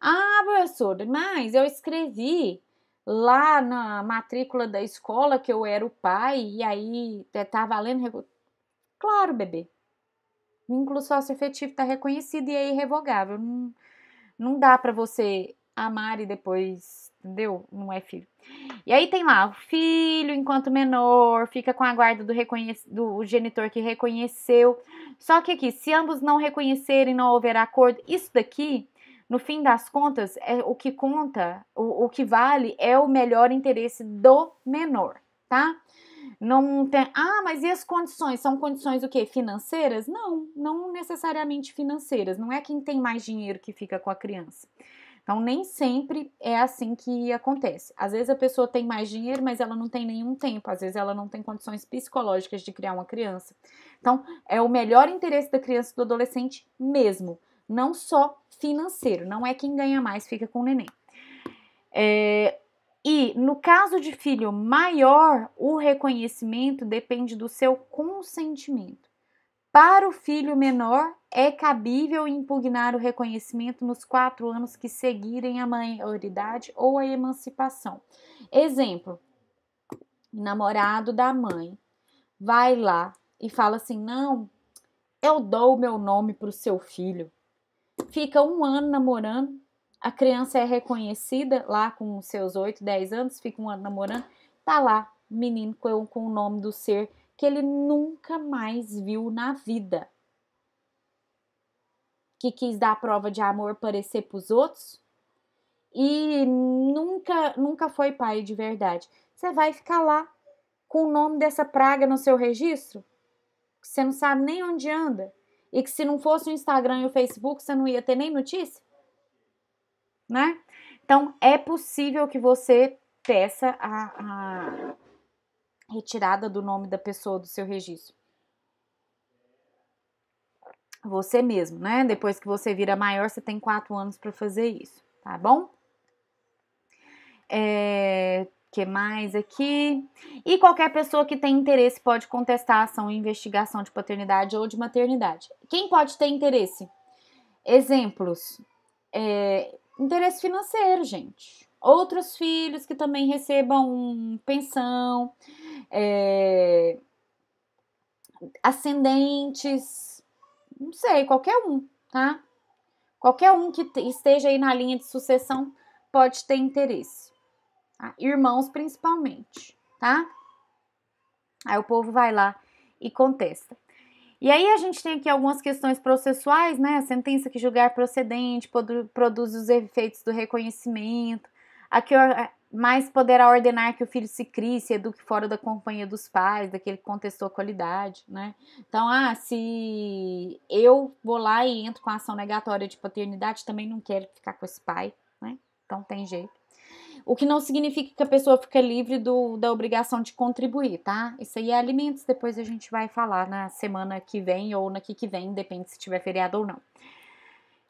Ah, professora, mas eu escrevi lá na matrícula da escola que eu era o pai e aí tá valendo. Claro, bebê. Vínculo socioafetivo tá reconhecido e é irrevogável. Não dá para você amar e depois, entendeu? Não é filho. E aí tem lá, o filho, enquanto menor, fica com a guarda do genitor que reconheceu. Só que aqui, se ambos não reconhecerem, não houver acordo, isso daqui, no fim das contas, o que conta, o que vale é o melhor interesse do menor, tá? Não tem, mas e as condições? São condições o quê? Financeiras? Não necessariamente financeiras. Não é quem tem mais dinheiro que fica com a criança. Então, nem sempre é assim que acontece. Às vezes a pessoa tem mais dinheiro, mas ela não tem nenhum tempo. Às vezes ela não tem condições psicológicas de criar uma criança. Então, é o melhor interesse da criança e do adolescente mesmo. Não só financeiro. Não é quem ganha mais fica com o neném. E no caso de filho maior, o reconhecimento depende do seu consentimento. Para o filho menor, é cabível impugnar o reconhecimento nos 4 anos que seguirem a maioridade ou a emancipação. Exemplo, namorado da mãe vai lá e fala assim, não, eu dou o meu nome para o seu filho. Fica 1 ano namorando, a criança é reconhecida lá com seus 8, 10 anos, fica 1 ano namorando, tá lá, menino com o nome do ser que ele nunca mais viu na vida. Que quis dar prova de amor, parecer pros outros e nunca foi pai de verdade. Você vai ficar lá com o nome dessa praga no seu registro, que você não sabe nem onde anda, e que se não fosse o Instagram e o Facebook, você não ia ter nem notícia, né? Então, é possível que você peça a retirada do nome da pessoa do seu registro. Você mesmo, né? Depois que você vira maior, você tem 4 anos para fazer isso, tá bom? Que mais aqui? E qualquer pessoa que tem interesse pode contestar a ação e investigação de paternidade ou de maternidade. Quem pode ter interesse? Exemplos. Interesse financeiro, gente. Outros filhos que também recebam pensão, ascendentes, não sei, qualquer um, tá? Qualquer um que esteja aí na linha de sucessão pode ter interesse. Tá? Irmãos principalmente, tá? Aí o povo vai lá e contesta. E aí a gente tem aqui algumas questões processuais, né? A sentença que julgar procedente produz os efeitos do reconhecimento. Aqui mais poderá ordenar que o filho se crie, se eduque fora da companhia dos pais, daquele que contestou a qualidade, né? Então, se eu vou lá e entro com a ação negatória de paternidade, também não quero ficar com esse pai, né? Então tem jeito. O que não significa que a pessoa fica livre da obrigação de contribuir, tá? Isso aí é alimentos, depois a gente vai falar na semana que vem ou na que vem, depende se tiver feriado ou não.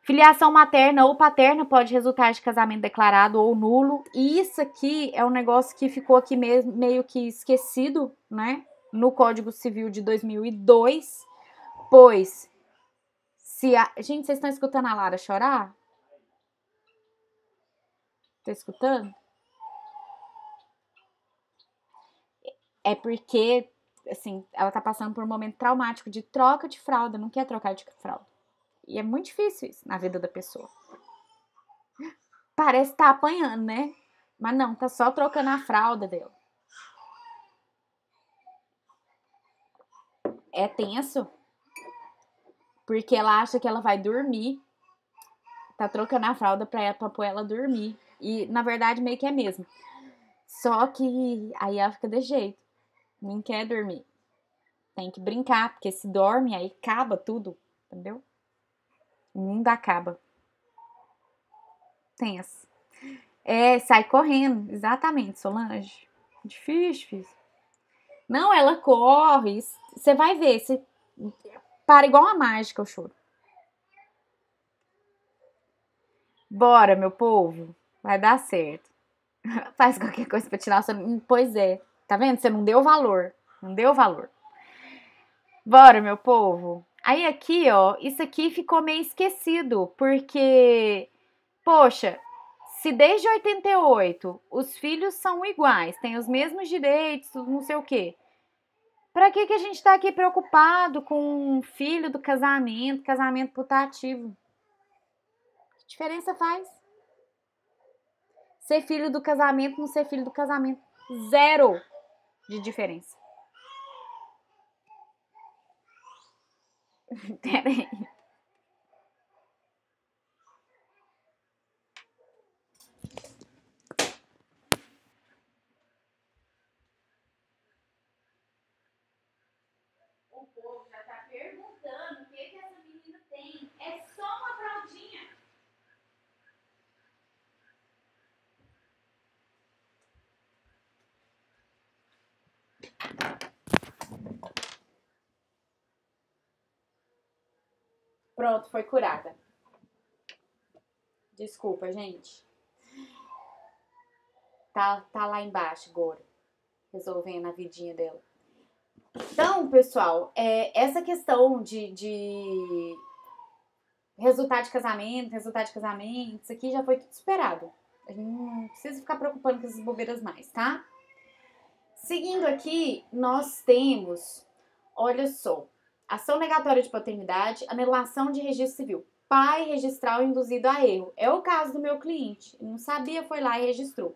Filiação materna ou paterna pode resultar de casamento declarado ou nulo. E isso aqui é um negócio que ficou aqui meio que esquecido, né? No Código Civil de 2002, pois gente, vocês estão escutando a Lara chorar? Tá escutando? É porque, assim, ela tá passando por um momento traumático de troca de fralda, não quer trocar de fralda. E é muito difícil isso na vida da pessoa. Parece que tá apanhando, né? Mas não, tá só trocando a fralda dela. É tenso, porque ela acha que ela vai dormir, tá trocando a fralda pra pôr ela dormir. E, na verdade, meio que é mesmo. Só que aí ela fica de jeito, não quer dormir. Tem que brincar, porque se dorme, aí acaba tudo, entendeu? O mundo acaba. Tenso. Sai correndo, exatamente, Solange. Difícil. Não, ela corre, você vai ver, você para igual uma mágica o choro. Bora, meu povo, vai dar certo. Faz qualquer coisa pra tirar o seu... Pois é, tá vendo? Você não deu valor, não deu valor. Bora, meu povo. Aí aqui, ó, isso aqui ficou meio esquecido, porque, poxa, se desde 88 os filhos são iguais, têm os mesmos direitos, não sei o quê, pra que a gente tá aqui preocupado com o filho do casamento putativo? Que diferença faz? Ser filho do casamento, não ser filho do casamento. Zero de diferença. Peraí. O povo já tá perguntando o que essa menina tem. É só uma fraldinha. Pronto, foi curada. Desculpa, gente. Tá lá embaixo agora, resolvendo a vidinha dela. Então, pessoal, essa questão de resultado de casamento, isso aqui já foi tudo esperado. A gente não precisa ficar preocupando com essas bobeiras mais, tá? Seguindo aqui, nós temos, olha só, ação negatória de paternidade, anulação de registro civil. Pai registral induzido a erro. É o caso do meu cliente. Ele não sabia, foi lá e registrou.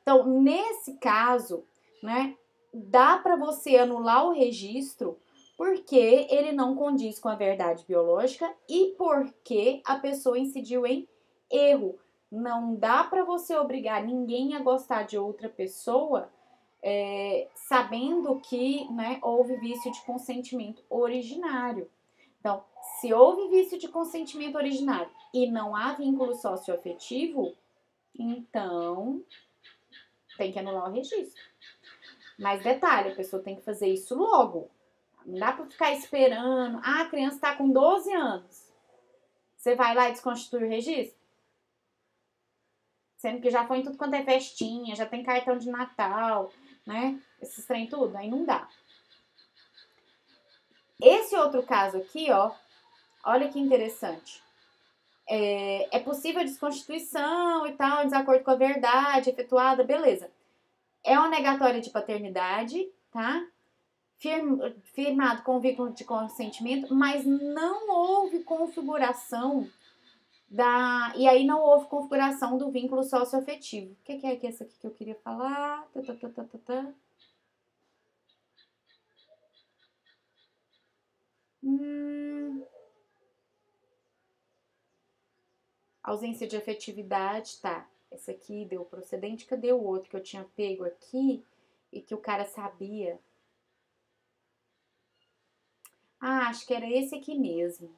Então, nesse caso, né, dá para você anular o registro porque ele não condiz com a verdade biológica e porque a pessoa incidiu em erro. Não dá para você obrigar ninguém a gostar de outra pessoa sabendo que, né, houve vício de consentimento originário. Então, se houve vício de consentimento originário e não há vínculo socioafetivo, então tem que anular o registro. Mas detalhe, a pessoa tem que fazer isso logo. Não dá pra ficar esperando. Ah, a criança tá com 12 anos. Você vai lá e desconstitui o registro? Sendo que já foi em tudo quanto é festinha, já tem cartão de Natal, né? Esses trem tudo, aí não dá. Esse outro caso aqui, ó, olha que interessante. É possível a desconstituição e tal, em desacordo com a verdade efetuada, beleza. É uma negatória de paternidade, tá? Firmado com vínculo de consentimento, mas não houve configuração e aí não houve configuração do vínculo socioafetivo. O que é que essa aqui que eu queria falar? Ausência de afetividade, tá. Essa aqui deu procedente. Cadê o outro que eu tinha pego aqui e que o cara sabia? Ah, acho que era esse aqui mesmo.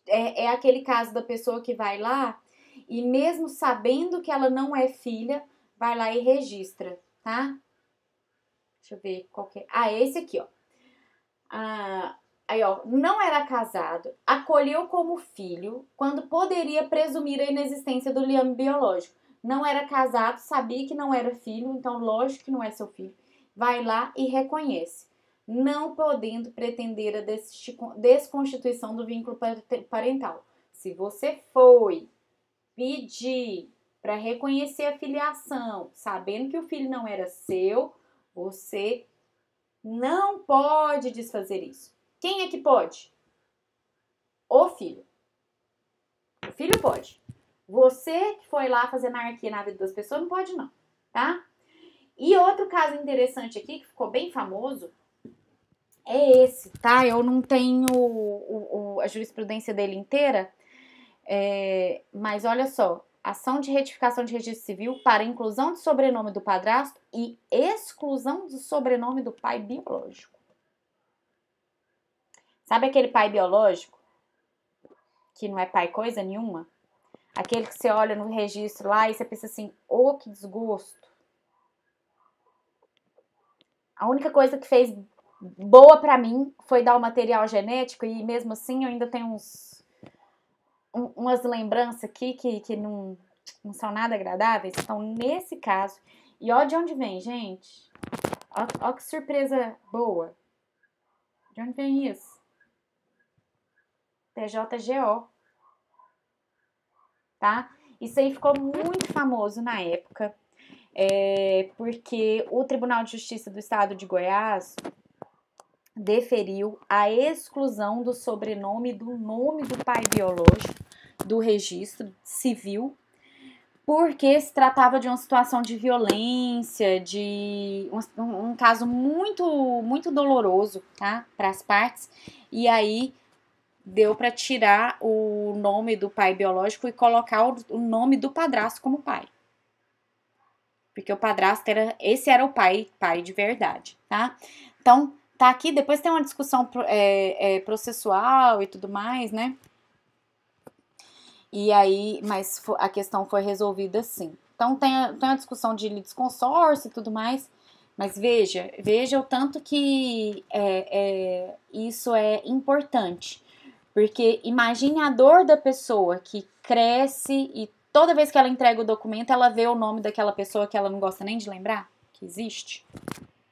É aquele caso da pessoa que vai lá e mesmo sabendo que ela não é filha, vai lá e registra, tá? Deixa eu ver qual que é. Ah, esse aqui, ó. Aí, ó, não era casado, acolheu como filho quando poderia presumir a inexistência do liame biológico. Não era casado, sabia que não era filho, então lógico que não é seu filho. Vai lá e reconhece, não podendo pretender a desconstituição do vínculo parental. Se você foi pedir para reconhecer a filiação, sabendo que o filho não era seu, você não pode desfazer isso. Quem é que pode? O filho. O filho pode. Você que foi lá fazer anarquia na vida das pessoas não pode não, tá? E outro caso interessante aqui, que ficou bem famoso, é esse, tá? Eu não tenho a jurisprudência dele inteira, mas olha só. Ação de retificação de registro civil para inclusão do sobrenome do padrasto e exclusão do sobrenome do pai biológico. Sabe aquele pai biológico que não é pai coisa nenhuma? Aquele que você olha no registro lá e você pensa assim, que desgosto. A única coisa que fez boa pra mim foi dar o material genético e mesmo assim eu ainda tenho umas lembranças aqui que não são nada agradáveis. Então, nesse caso, e ó de onde vem, gente? Ó que surpresa boa. De onde vem isso? TJGO, tá? Isso aí ficou muito famoso na época, porque o Tribunal de Justiça do Estado de Goiás deferiu a exclusão do sobrenome do nome do pai biológico do registro civil, porque se tratava de uma situação de violência, de um caso muito, muito doloroso, tá? Para as partes, e aí deu para tirar o nome do pai biológico e colocar o nome do padrasto como pai. Porque o padrasto esse era o pai de verdade, tá? Então, tá aqui, depois tem uma discussão processual e tudo mais, né? E aí, mas a questão foi resolvida assim. Então, tem a discussão de litisconsórcio e tudo mais, mas veja o tanto que isso é importante. Porque imagine a dor da pessoa que cresce e toda vez que ela entrega o documento, ela vê o nome daquela pessoa que ela não gosta nem de lembrar que existe.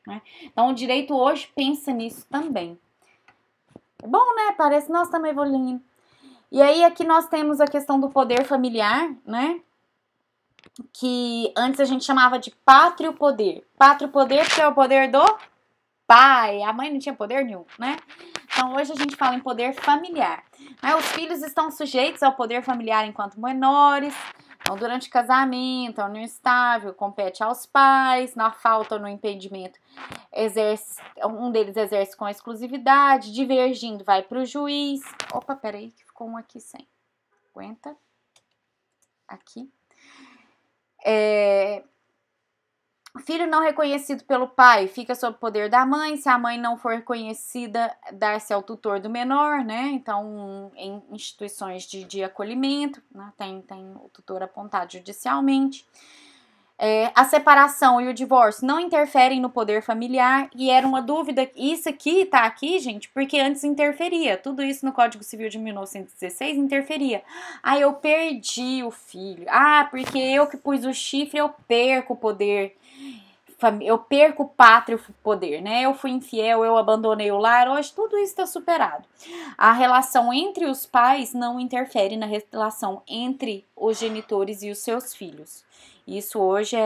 Né? Então, o direito hoje pensa nisso também. É bom, né? Parece, nós estamos evoluindo. E aí, aqui nós temos a questão do poder familiar, né? Que antes a gente chamava de pátrio poder. Pátrio poder porque é o poder do pai. A mãe não tinha poder nenhum, né? Então, hoje a gente fala em poder familiar. Os filhos estão sujeitos ao poder familiar enquanto menores. Então, durante o casamento, a união estável compete aos pais. Na falta ou no impedimento, um deles exerce com exclusividade. Divergindo, vai para o juiz. Opa, peraí, que ficou um aqui sem. Aguenta. Aqui. Filho não reconhecido pelo pai fica sob o poder da mãe. Se a mãe não for reconhecida, dar-se ao tutor do menor, né? Então, em instituições de acolhimento, né? Tem o tutor apontado judicialmente. A separação e o divórcio não interferem no poder familiar, e era uma dúvida, isso aqui tá aqui, gente, porque antes interferia, tudo isso no Código Civil de 1916 interferia. Eu perdi o filho, porque eu que pus o chifre, eu perco o poder, eu perco o pátrio poder, né? Eu fui infiel, eu abandonei o lar, hoje tudo isso está superado. A relação entre os pais não interfere na relação entre os genitores e os seus filhos. Isso hoje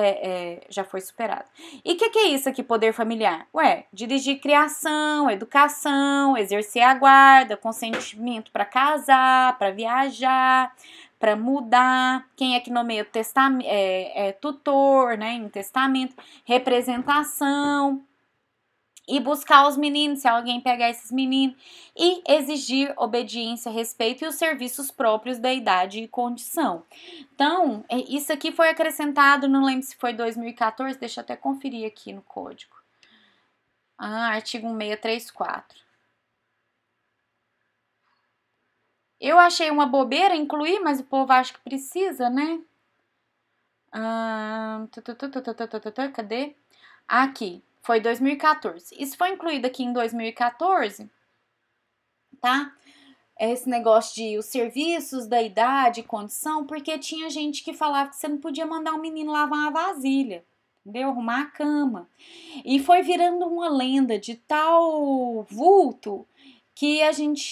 já foi superado. E o que é isso aqui, poder familiar? Dirigir criação, educação, exercer a guarda, consentimento para casar, para viajar, para mudar, quem é que nomeia o tutor, né, em testamento, representação, e buscar os meninos, se alguém pegar esses meninos, e exigir obediência, respeito e os serviços próprios da idade e condição. Então, isso aqui foi acrescentado, não lembro se foi 2014, deixa eu até conferir aqui no código. Artigo 1634. Eu achei uma bobeira incluir, mas o povo acha que precisa, né? Cadê? Aqui, foi 2014. Isso foi incluído aqui em 2014, tá? Esse negócio de os serviços da idade e condição, porque tinha gente que falava que você não podia mandar um menino lavar uma vasilha, entendeu? Arrumar a cama. E foi virando uma lenda de tal vulto que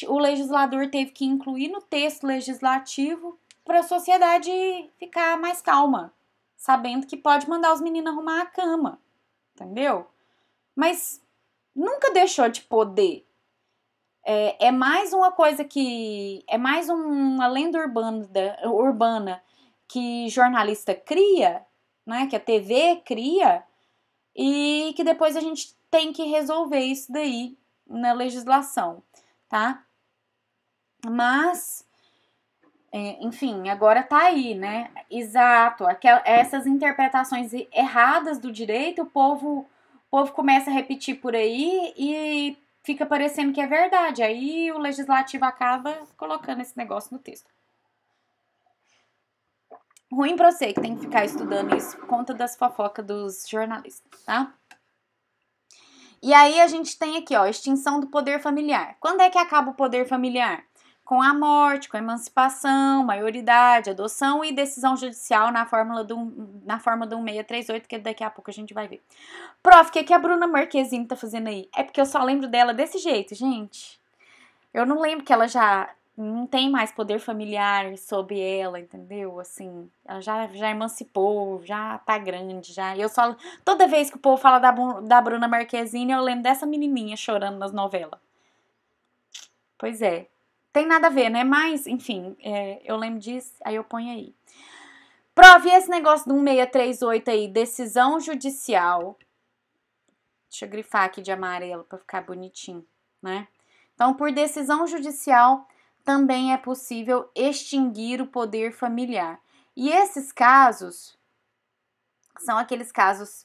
o legislador teve que incluir no texto legislativo para a sociedade ficar mais calma, sabendo que pode mandar os meninos arrumar a cama, entendeu? Mas nunca deixou de poder. É mais uma coisa que... É mais uma lenda urbana que jornalista cria, né? Que a TV cria, e que depois a gente tem que resolver isso daí na legislação, tá? Mas, enfim, agora tá aí, né? Exato, essas interpretações erradas do direito, o povo começa a repetir por aí e fica parecendo que é verdade. Aí o legislativo acaba colocando esse negócio no texto. Ruim pra você que tem que ficar estudando isso por conta das fofocas dos jornalistas, tá? E aí a gente tem aqui, extinção do poder familiar. Quando é que acaba o poder familiar? Com a morte, com a emancipação, maioridade, adoção e decisão judicial na forma do 1638, que daqui a pouco a gente vai ver. Prof, o que a Bruna Marquezine tá fazendo aí? É porque eu só lembro dela desse jeito, gente. Eu não lembro que ela já não tem mais poder familiar sobre ela, entendeu? Assim, ela já emancipou, já tá grande, já. Eu só... Toda vez que o povo fala da Bruna Marquezine, eu lembro dessa menininha chorando nas novelas. Pois é. Tem nada a ver, né? Mas, enfim, eu lembro disso, aí eu ponho aí. Prove esse negócio do 1638 aí, decisão judicial. Deixa eu grifar aqui de amarelo pra ficar bonitinho, né? Então, por decisão judicial, também é possível extinguir o poder familiar. E esses casos são aqueles casos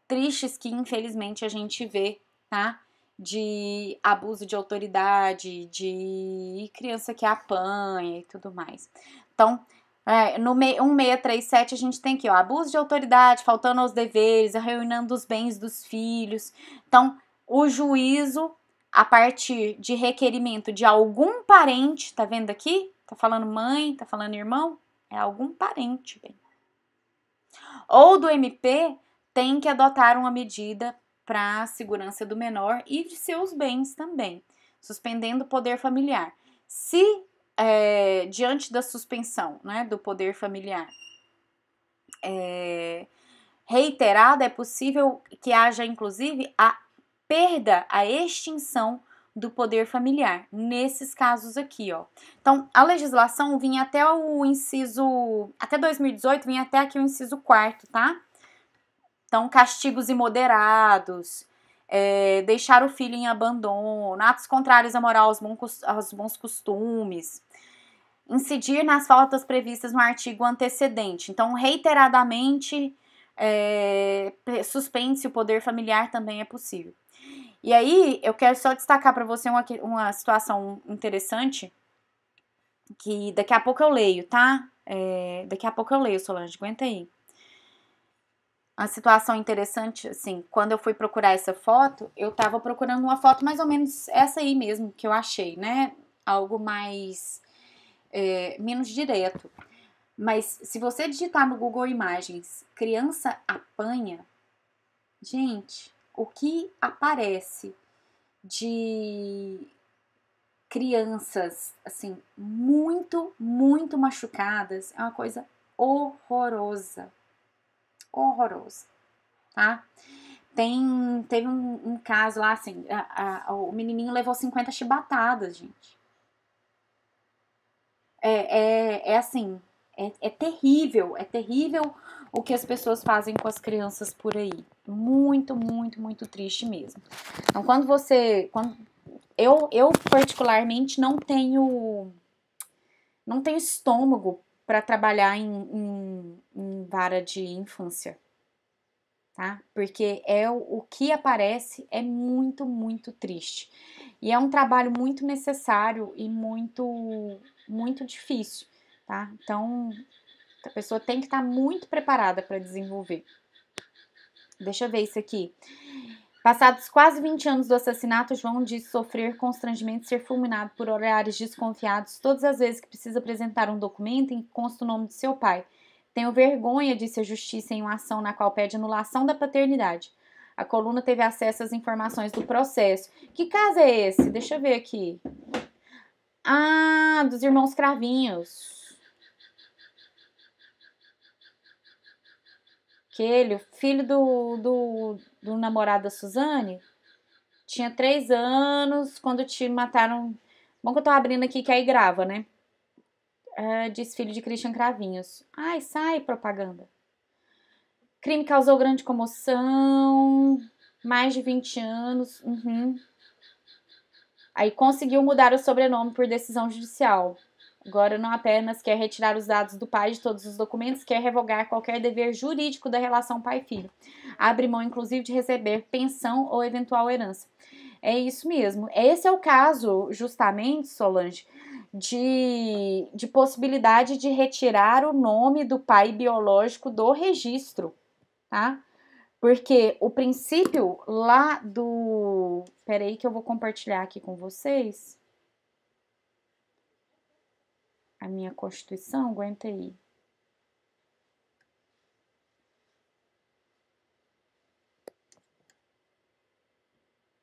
tristes que, infelizmente, a gente vê, tá? De abuso de autoridade, de criança que apanha e tudo mais. Então, no 1637 a gente tem aqui, abuso de autoridade, faltando aos deveres, arruinando os bens dos filhos. Então, o juízo a partir de requerimento de algum parente, tá vendo aqui? Tá falando mãe, tá falando irmão? É algum parente, bem. Ou do MP tem que adotar uma medida para a segurança do menor e de seus bens também, suspendendo o poder familiar. Se diante da suspensão, né, do poder familiar reiterada, é possível que haja inclusive a perda, a extinção do poder familiar, nesses casos aqui, ó. Então, a legislação vinha até o inciso, até 2018, vinha até aqui o inciso 4º, tá? Então, castigos imoderados, deixar o filho em abandono, atos contrários à moral, aos bons costumes, incidir nas faltas previstas no artigo antecedente. Então, reiteradamente, suspende-se o poder familiar também é possível. E aí, eu quero só destacar para você uma situação interessante, que daqui a pouco eu leio, tá? Daqui a pouco eu leio, Solange, aguenta aí. Uma situação interessante, assim, quando eu fui procurar essa foto, eu tava procurando uma foto mais ou menos essa aí mesmo, que eu achei, né? Algo mais, menos direto. Mas se você digitar no Google Imagens, criança apanha, gente, o que aparece de crianças, assim, muito, muito machucadas, é uma coisa horrorosa. Horrorosa, tá? Teve um caso lá, assim, o menininho levou 50 chibatadas, gente. Assim, é terrível o que as pessoas fazem com as crianças por aí. Muito, muito, muito triste mesmo. Então, eu particularmente não tenho estômago para trabalhar em vara de infância, tá? Porque o que aparece é muito, muito triste. E é um trabalho muito necessário e muito, muito difícil, tá? Então, a pessoa tem que estar muito preparada para desenvolver. Deixa eu ver isso aqui. Passados quase 20 anos do assassinato, João diz sofrer constrangimento e ser fulminado por olhares desconfiados todas as vezes que precisa apresentar um documento em que consta o nome de seu pai. Tenho vergonha, disse a justiça em uma ação na qual pede anulação da paternidade. A coluna teve acesso às informações do processo. Que caso é esse? Deixa eu ver aqui. Ah, dos irmãos Cravinhos. Aquele, filho do namorado da Suzane, tinha 3 anos quando te mataram. Bom que eu tô abrindo aqui que aí grava, né? Diz filho de Christian Cravinhos. Ai, sai propaganda. Crime causou grande comoção. Mais de 20 anos. Uhum. Aí conseguiu mudar o sobrenome por decisão judicial. Agora não apenas quer retirar os dados do pai de todos os documentos, quer revogar qualquer dever jurídico da relação pai-filho. Abre mão, inclusive, de receber pensão ou eventual herança. É isso mesmo. Esse é o caso, justamente, Solange, de possibilidade de retirar o nome do pai biológico do registro, tá? Porque o princípio lá do... Peraí que eu vou compartilhar aqui com vocês. A minha Constituição, aguenta aí.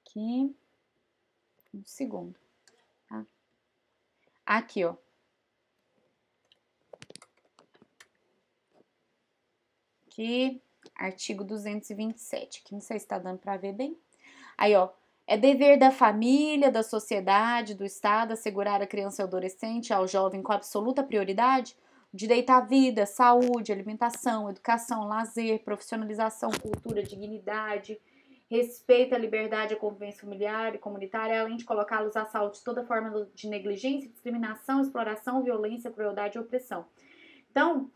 Aqui. Um segundo. Tá? Aqui, ó. Aqui, artigo 227. Aqui não sei se tá dando pra ver bem. Aí, ó. É dever da família, da sociedade, do Estado assegurar à criança e ao adolescente, ao jovem com absoluta prioridade, o direito à vida, saúde, alimentação, educação, lazer, profissionalização, cultura, dignidade, respeito à liberdade, à convivência familiar e comunitária, além de colocá-los a salvo de toda forma de negligência, discriminação, exploração, violência, crueldade e opressão. Então,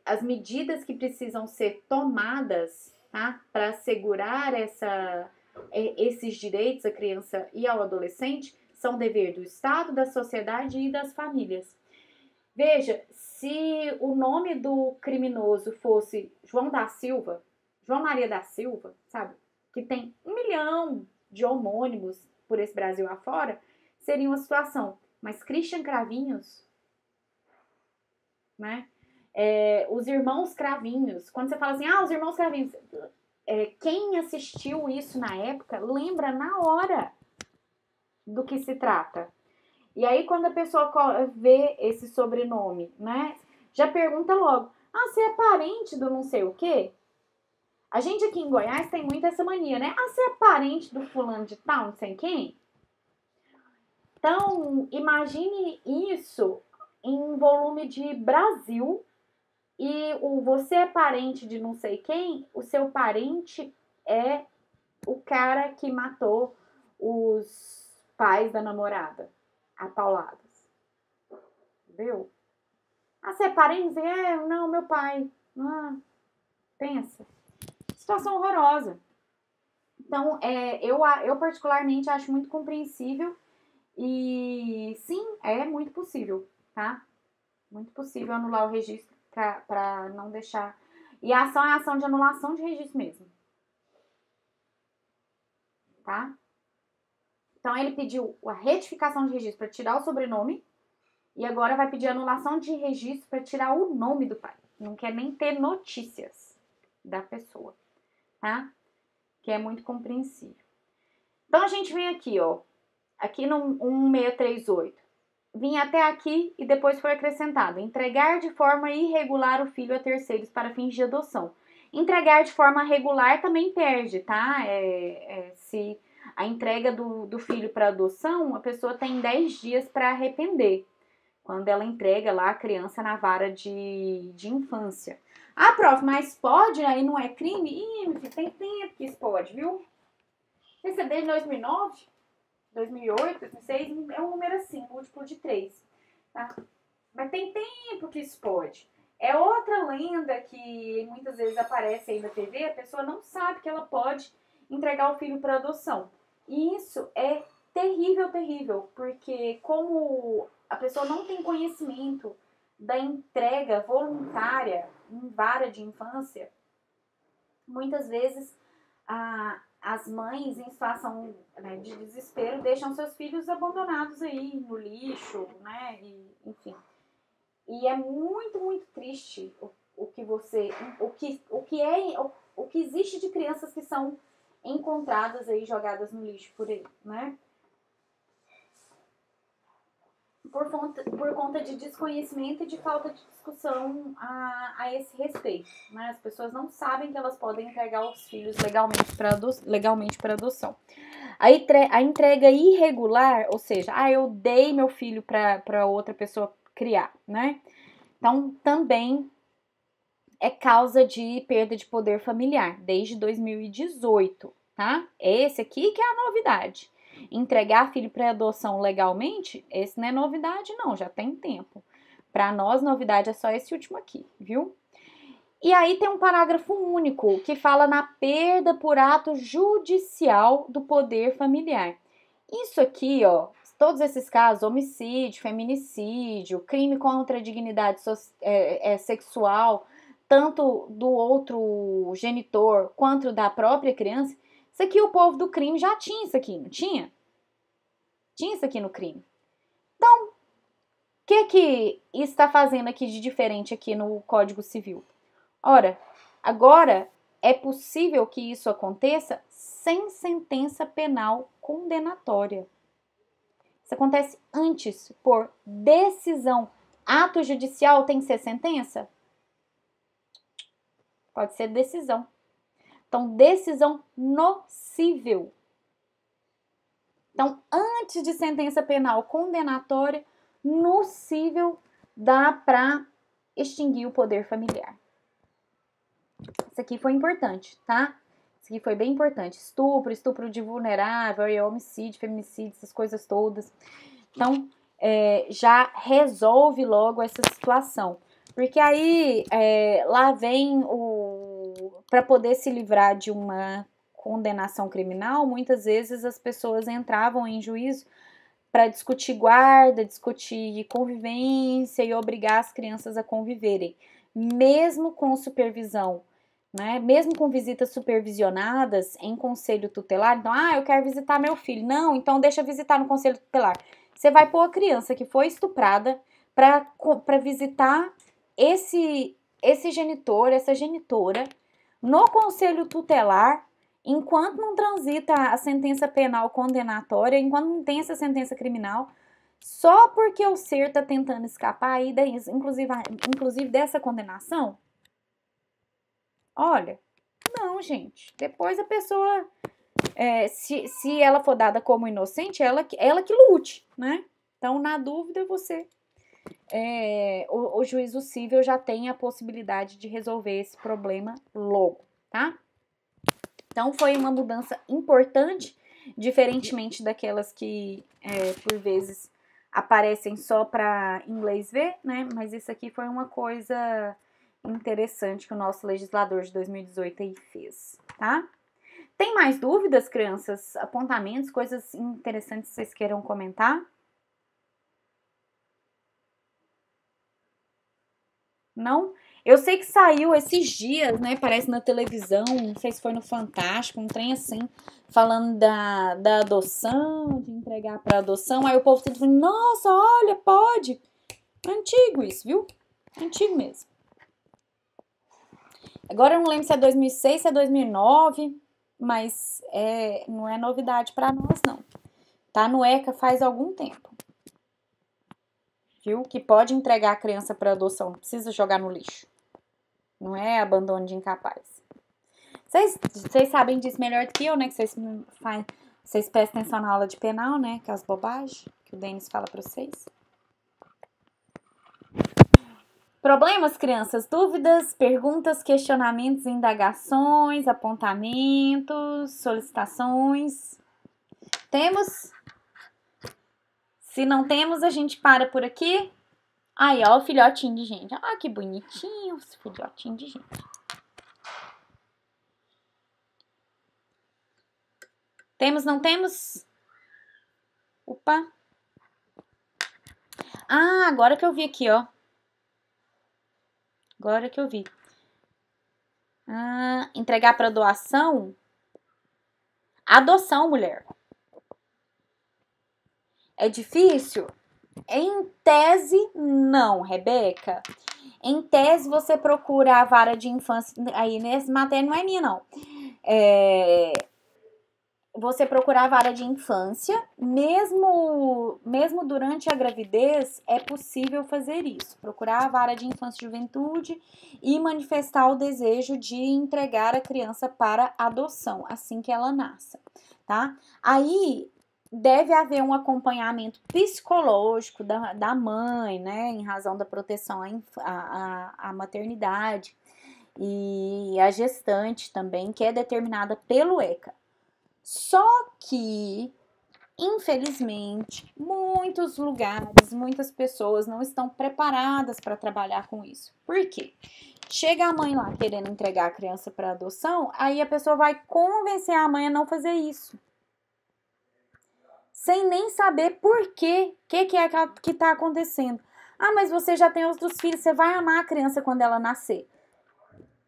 as medidas que precisam ser tomadas, tá, para assegurar esses direitos à criança e ao adolescente são dever do Estado, da sociedade e das famílias. Veja, se o nome do criminoso fosse João da Silva, João Maria da Silva, sabe? Que tem 1 milhão de homônimos por esse Brasil afora, seria uma situação. Mas Christian Cravinhos, né? Os irmãos Cravinhos. Quando você fala assim, os irmãos Cravinhos, quem assistiu isso na época lembra na hora do que se trata. E aí, quando a pessoa vê esse sobrenome, né, já pergunta logo, você é parente do não sei o quê? A gente aqui em Goiás tem muito essa mania, né? Você é parente do fulano de tal, não sei quem? Então, imagine isso em volume de Brasil e você é parente de não sei quem, o seu parente é o cara que matou os pais da namorada, apaulados. Viu? Você é parente? Não, meu pai. Pensa. Situação horrorosa. Então, eu particularmente acho muito compreensível e sim, é muito possível, tá? Muito possível anular o registro para não deixar. E a ação é a ação de anulação de registro mesmo. Tá? Então, ele pediu a retificação de registro para tirar o sobrenome e agora vai pedir anulação de registro para tirar o nome do pai. Não quer nem ter notícias da pessoa, tá? Que é muito compreensível. Então, a gente vem aqui, aqui no 1638. Vinha até aqui e depois foi acrescentado. Entregar de forma irregular o filho a terceiros para fins de adoção. Entregar de forma regular também perde, tá? Se a entrega do filho para adoção, a pessoa tem 10 dias para arrepender. Quando ela entrega lá a criança na vara de infância. Prof, mas pode? Aí não é crime? Meu filho, tem tempo que isso pode, viu? Esse é desde 2009? 2008, 2006, é um número assim, múltiplo de 3, tá? Mas tem tempo que isso pode. É outra lenda que muitas vezes aparece aí na TV, a pessoa não sabe que ela pode entregar o filho para adoção. E isso é terrível, terrível, porque como a pessoa não tem conhecimento da entrega voluntária em vara de infância, muitas vezes as mães em situação, né, de desespero deixam seus filhos abandonados aí no lixo, né, enfim. E é muito, muito triste o que existe de crianças que são encontradas aí jogadas no lixo por aí, né? Por conta de desconhecimento e de falta de discussão a esse respeito, né? As pessoas não sabem que elas podem entregar os filhos legalmente para adoção. A entrega irregular, ou seja, eu dei meu filho para outra pessoa criar, né? Então, também é causa de perda de poder familiar, desde 2018, tá? Esse aqui que é a novidade. Entregar filho para adoção legalmente, esse não é novidade não, já tem tempo. Para nós, novidade é só esse último aqui, viu? E aí tem um parágrafo único que fala na perda por ato judicial do poder familiar. Isso aqui, todos esses casos, homicídio, feminicídio, crime contra a dignidade sexual, tanto do outro genitor quanto da própria criança, isso aqui o povo do crime já tinha isso aqui, não tinha? Tinha isso aqui no crime. Então, o que está fazendo aqui de diferente aqui no Código Civil? Ora, agora é possível que isso aconteça sem sentença penal condenatória. Isso acontece antes, por decisão. Ato judicial tem que ser sentença? Pode ser decisão. Então, decisão nocível. Então, antes de sentença penal condenatória, nocível dá para extinguir o poder familiar. Isso aqui foi importante, tá? Isso aqui foi bem importante. Estupro de vulnerável, homicídio, feminicídio, essas coisas todas. Então, já resolve logo essa situação. Porque aí, lá vem para poder se livrar de uma condenação criminal, muitas vezes as pessoas entravam em juízo para discutir guarda, discutir convivência e obrigar as crianças a conviverem. Mesmo com supervisão né? Mesmo com visitas supervisionadas em conselho tutelar, então, eu quero visitar meu filho. Não, então deixa visitar no conselho tutelar. Você vai pôr a criança que foi estuprada para visitar esse genitor, essa genitora, no conselho tutelar, enquanto não transita a sentença penal condenatória, enquanto não tem essa sentença criminal, só porque o ser tá tentando escapar aí, inclusive dessa condenação. Olha, não, gente. Depois a pessoa, se ela for dada como inocente, ela que lute, né? Então, na dúvida, o juízo civil já tem a possibilidade de resolver esse problema logo, tá? Então, foi uma mudança importante, diferentemente daquelas que, por vezes, aparecem só para inglês ver, né? Mas isso aqui foi uma coisa interessante que o nosso legislador de 2018 aí fez, tá? Tem mais dúvidas, crianças? Apontamentos, coisas interessantes que vocês queiram comentar? Não? Eu sei que saiu esses dias, né? Parece na televisão, não sei se foi no Fantástico, um trem assim, falando da adoção, de entregar para adoção. Aí o povo sempre falando, nossa, olha, pode. Antigo isso, viu? Antigo mesmo. Agora eu não lembro se é 2006, se é 2009, mas não é novidade para nós, não. Tá no ECA faz algum tempo. Viu? Que pode entregar a criança para adoção, não precisa jogar no lixo. Não é abandono de incapaz. Vocês sabem disso melhor do que eu, né? Que vocês prestam atenção na aula de penal, né? Aquelas bobagens que o Denis fala para vocês. Problemas, crianças? Dúvidas, perguntas, questionamentos, indagações, apontamentos, solicitações? Temos? Se não temos, a gente para por aqui. Aí, ó, o filhotinho de gente. Ah, que bonitinho, esse filhotinho de gente. Temos, não temos? Opa. Ah, agora que eu vi aqui, ó. Agora que eu vi. Entregar para doação? Adoção, mulher. É difícil? Em tese, não, Rebeca. Em tese, você procura a vara de infância. Aí, nessa matéria não é minha, não. Você procurar a vara de infância, mesmo durante a gravidez, é possível fazer isso. Procurar a vara de infância e juventude e manifestar o desejo de entregar a criança para adoção, assim que ela nasça, tá? Aí, deve haver um acompanhamento psicológico da mãe, né, em razão da proteção à maternidade e à gestante também, que é determinada pelo ECA. Só que, infelizmente, muitos lugares, muitas pessoas não estão preparadas para trabalhar com isso. Por quê? Chega a mãe lá querendo entregar a criança para adoção, aí a pessoa vai convencer a mãe a não fazer isso. Sem nem saber por quê, o que é que está acontecendo. Ah, mas você já tem outros filhos, você vai amar a criança quando ela nascer.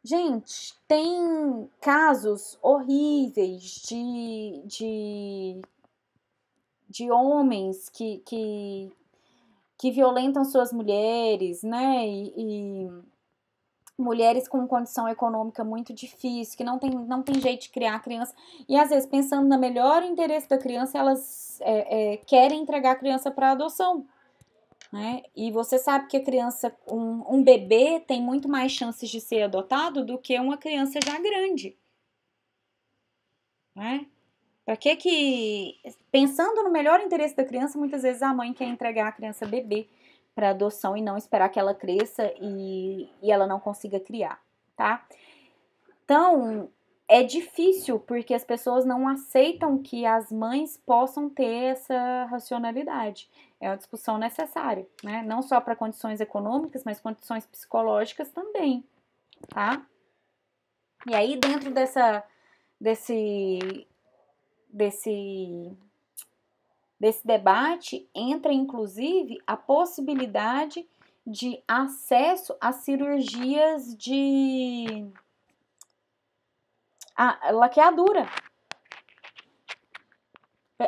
Gente, tem casos horríveis de homens que violentam suas mulheres, né? E mulheres com condição econômica muito difícil, que não tem jeito de criar a criança. E às vezes, pensando no melhor interesse da criança, elas querem entregar a criança para adoção. Né? E você sabe que a criança, um bebê tem muito mais chances de ser adotado do que uma criança já grande. Né? Para que pensando no melhor interesse da criança, muitas vezes a mãe quer entregar a criança bebê para adoção e não esperar que ela cresça e ela não consiga criar, tá? Então, é difícil porque as pessoas não aceitam que as mães possam ter essa racionalidade. É uma discussão necessária, né? Não só para condições econômicas, mas condições psicológicas também, tá? E aí, dentro desse debate, entra, inclusive, a possibilidade de acesso a cirurgias de Ah, laqueadura.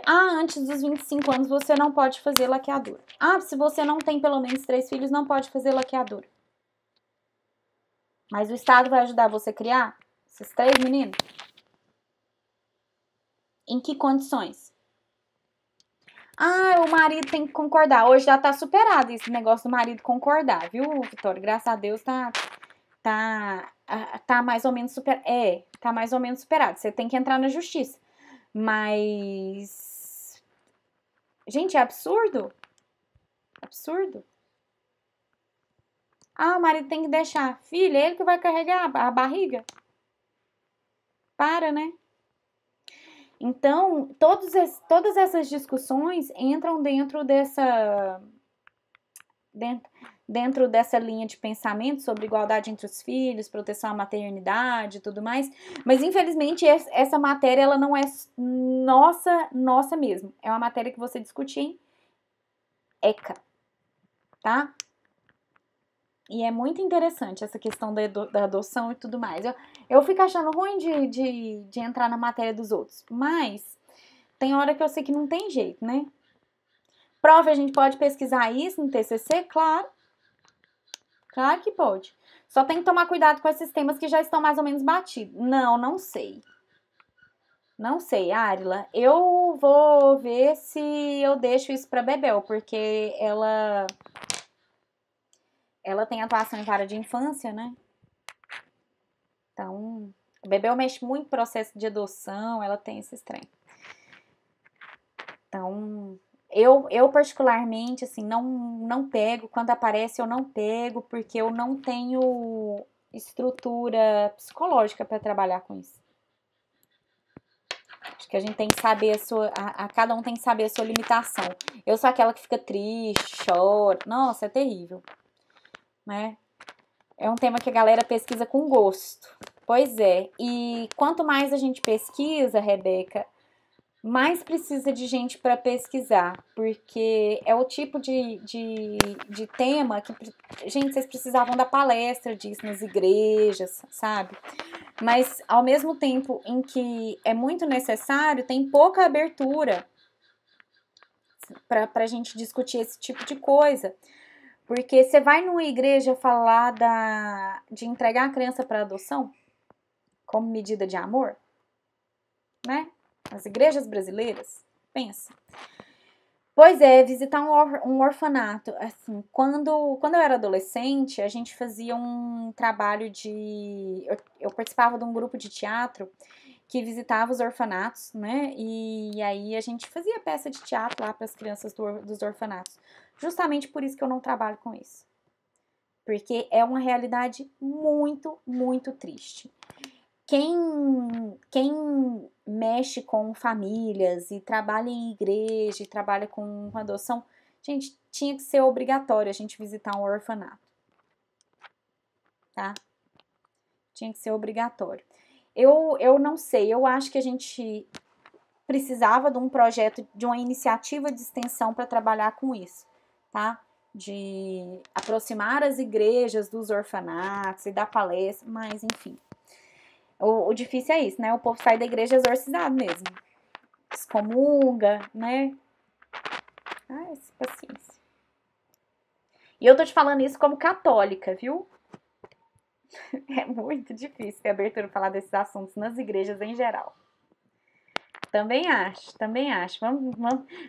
Antes dos 25 anos você não pode fazer laqueadura. Se você não tem pelo menos 3 filhos, não pode fazer laqueadura. Mas o Estado vai ajudar você a criar esses 3 meninos? Em que condições? O marido tem que concordar. Hoje já tá superado esse negócio do marido concordar, viu, Vitória? Graças a Deus tá mais ou menos superado. Tá mais ou menos superado. Você tem que entrar na justiça. Mas... Gente, é absurdo. Absurdo. O marido tem que deixar. Filha, ele que vai carregar a barriga. Para, né? Então, todas essas discussões entram dentro dessa linha de pensamento sobre igualdade entre os filhos, proteção à maternidade e tudo mais. Mas, infelizmente, essa matéria ela não é nossa mesmo. É uma matéria que você discute em ECA, tá? E é muito interessante essa questão da adoção e tudo mais. Eu fico achando ruim de entrar na matéria dos outros, mas tem hora que eu sei que não tem jeito, né? Prova, a gente pode pesquisar isso no TCC? Claro. Claro que pode. Só tem que tomar cuidado com esses temas que já estão mais ou menos batidos. Não sei. Não sei, Arila. Eu vou ver se eu deixo isso pra Bebel, porque ela tem atuação em vara de infância, né? Então, a Bebel mexe muito no processo de adoção, ela tem esse trem. Então, eu particularmente, assim, não pego. Quando aparece, eu não pego, porque eu não tenho estrutura psicológica para trabalhar com isso. Acho que a gente tem que saber cada um tem que saber a sua limitação. Eu sou aquela que fica triste, chora. Nossa, é terrível, né? É um tema que a galera pesquisa com gosto. Pois é. E quanto mais a gente pesquisa, Rebeca, mais precisa de gente para pesquisar, porque é o tipo de tema que, gente, vocês precisavam da palestra disso nas igrejas, sabe? Mas ao mesmo tempo em que é muito necessário, tem pouca abertura para a gente discutir esse tipo de coisa. Porque você vai numa igreja falar de entregar a criança para adoção como medida de amor, né? As igrejas brasileiras, pensa. Pois é, visitar um orfanato. Assim, quando eu era adolescente, a gente fazia um trabalho eu participava de um grupo de teatro que visitava os orfanatos, né? E aí a gente fazia peça de teatro lá para as crianças dos orfanatos. Justamente por isso que eu não trabalho com isso. Porque é uma realidade muito, muito triste. Quem mexe com famílias e trabalha em igreja e trabalha com adoção, gente, tinha que ser obrigatório a gente visitar um orfanato, tá? Tinha que ser obrigatório. Eu não sei, eu acho que a gente precisava de um projeto, de uma iniciativa de extensão para trabalhar com isso, tá? De aproximar as igrejas dos orfanatos e dar palestra, mas enfim. O difícil é isso, né? O povo sai da igreja exorcizado mesmo. Excomunga, né? Paciência. E eu tô te falando isso como católica, viu? É muito difícil ter abertura pra falar desses assuntos nas igrejas em geral. Também acho. Vamos.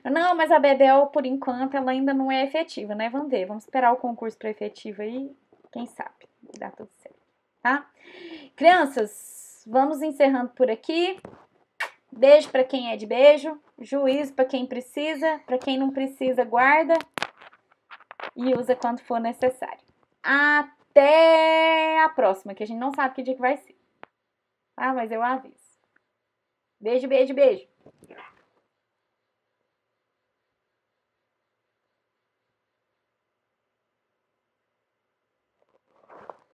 Não, mas a Bebel, por enquanto, ela ainda não é efetiva, né? Vamos ver. Vamos esperar o concurso para efetivo aí. Quem sabe? Dá tudo certo, tá? Crianças, vamos encerrando por aqui. Beijo para quem é de beijo, juízo para quem precisa, para quem não precisa, guarda e usa quando for necessário. Até a próxima, que a gente não sabe que dia que vai ser. Mas eu aviso. Beijo, beijo, beijo.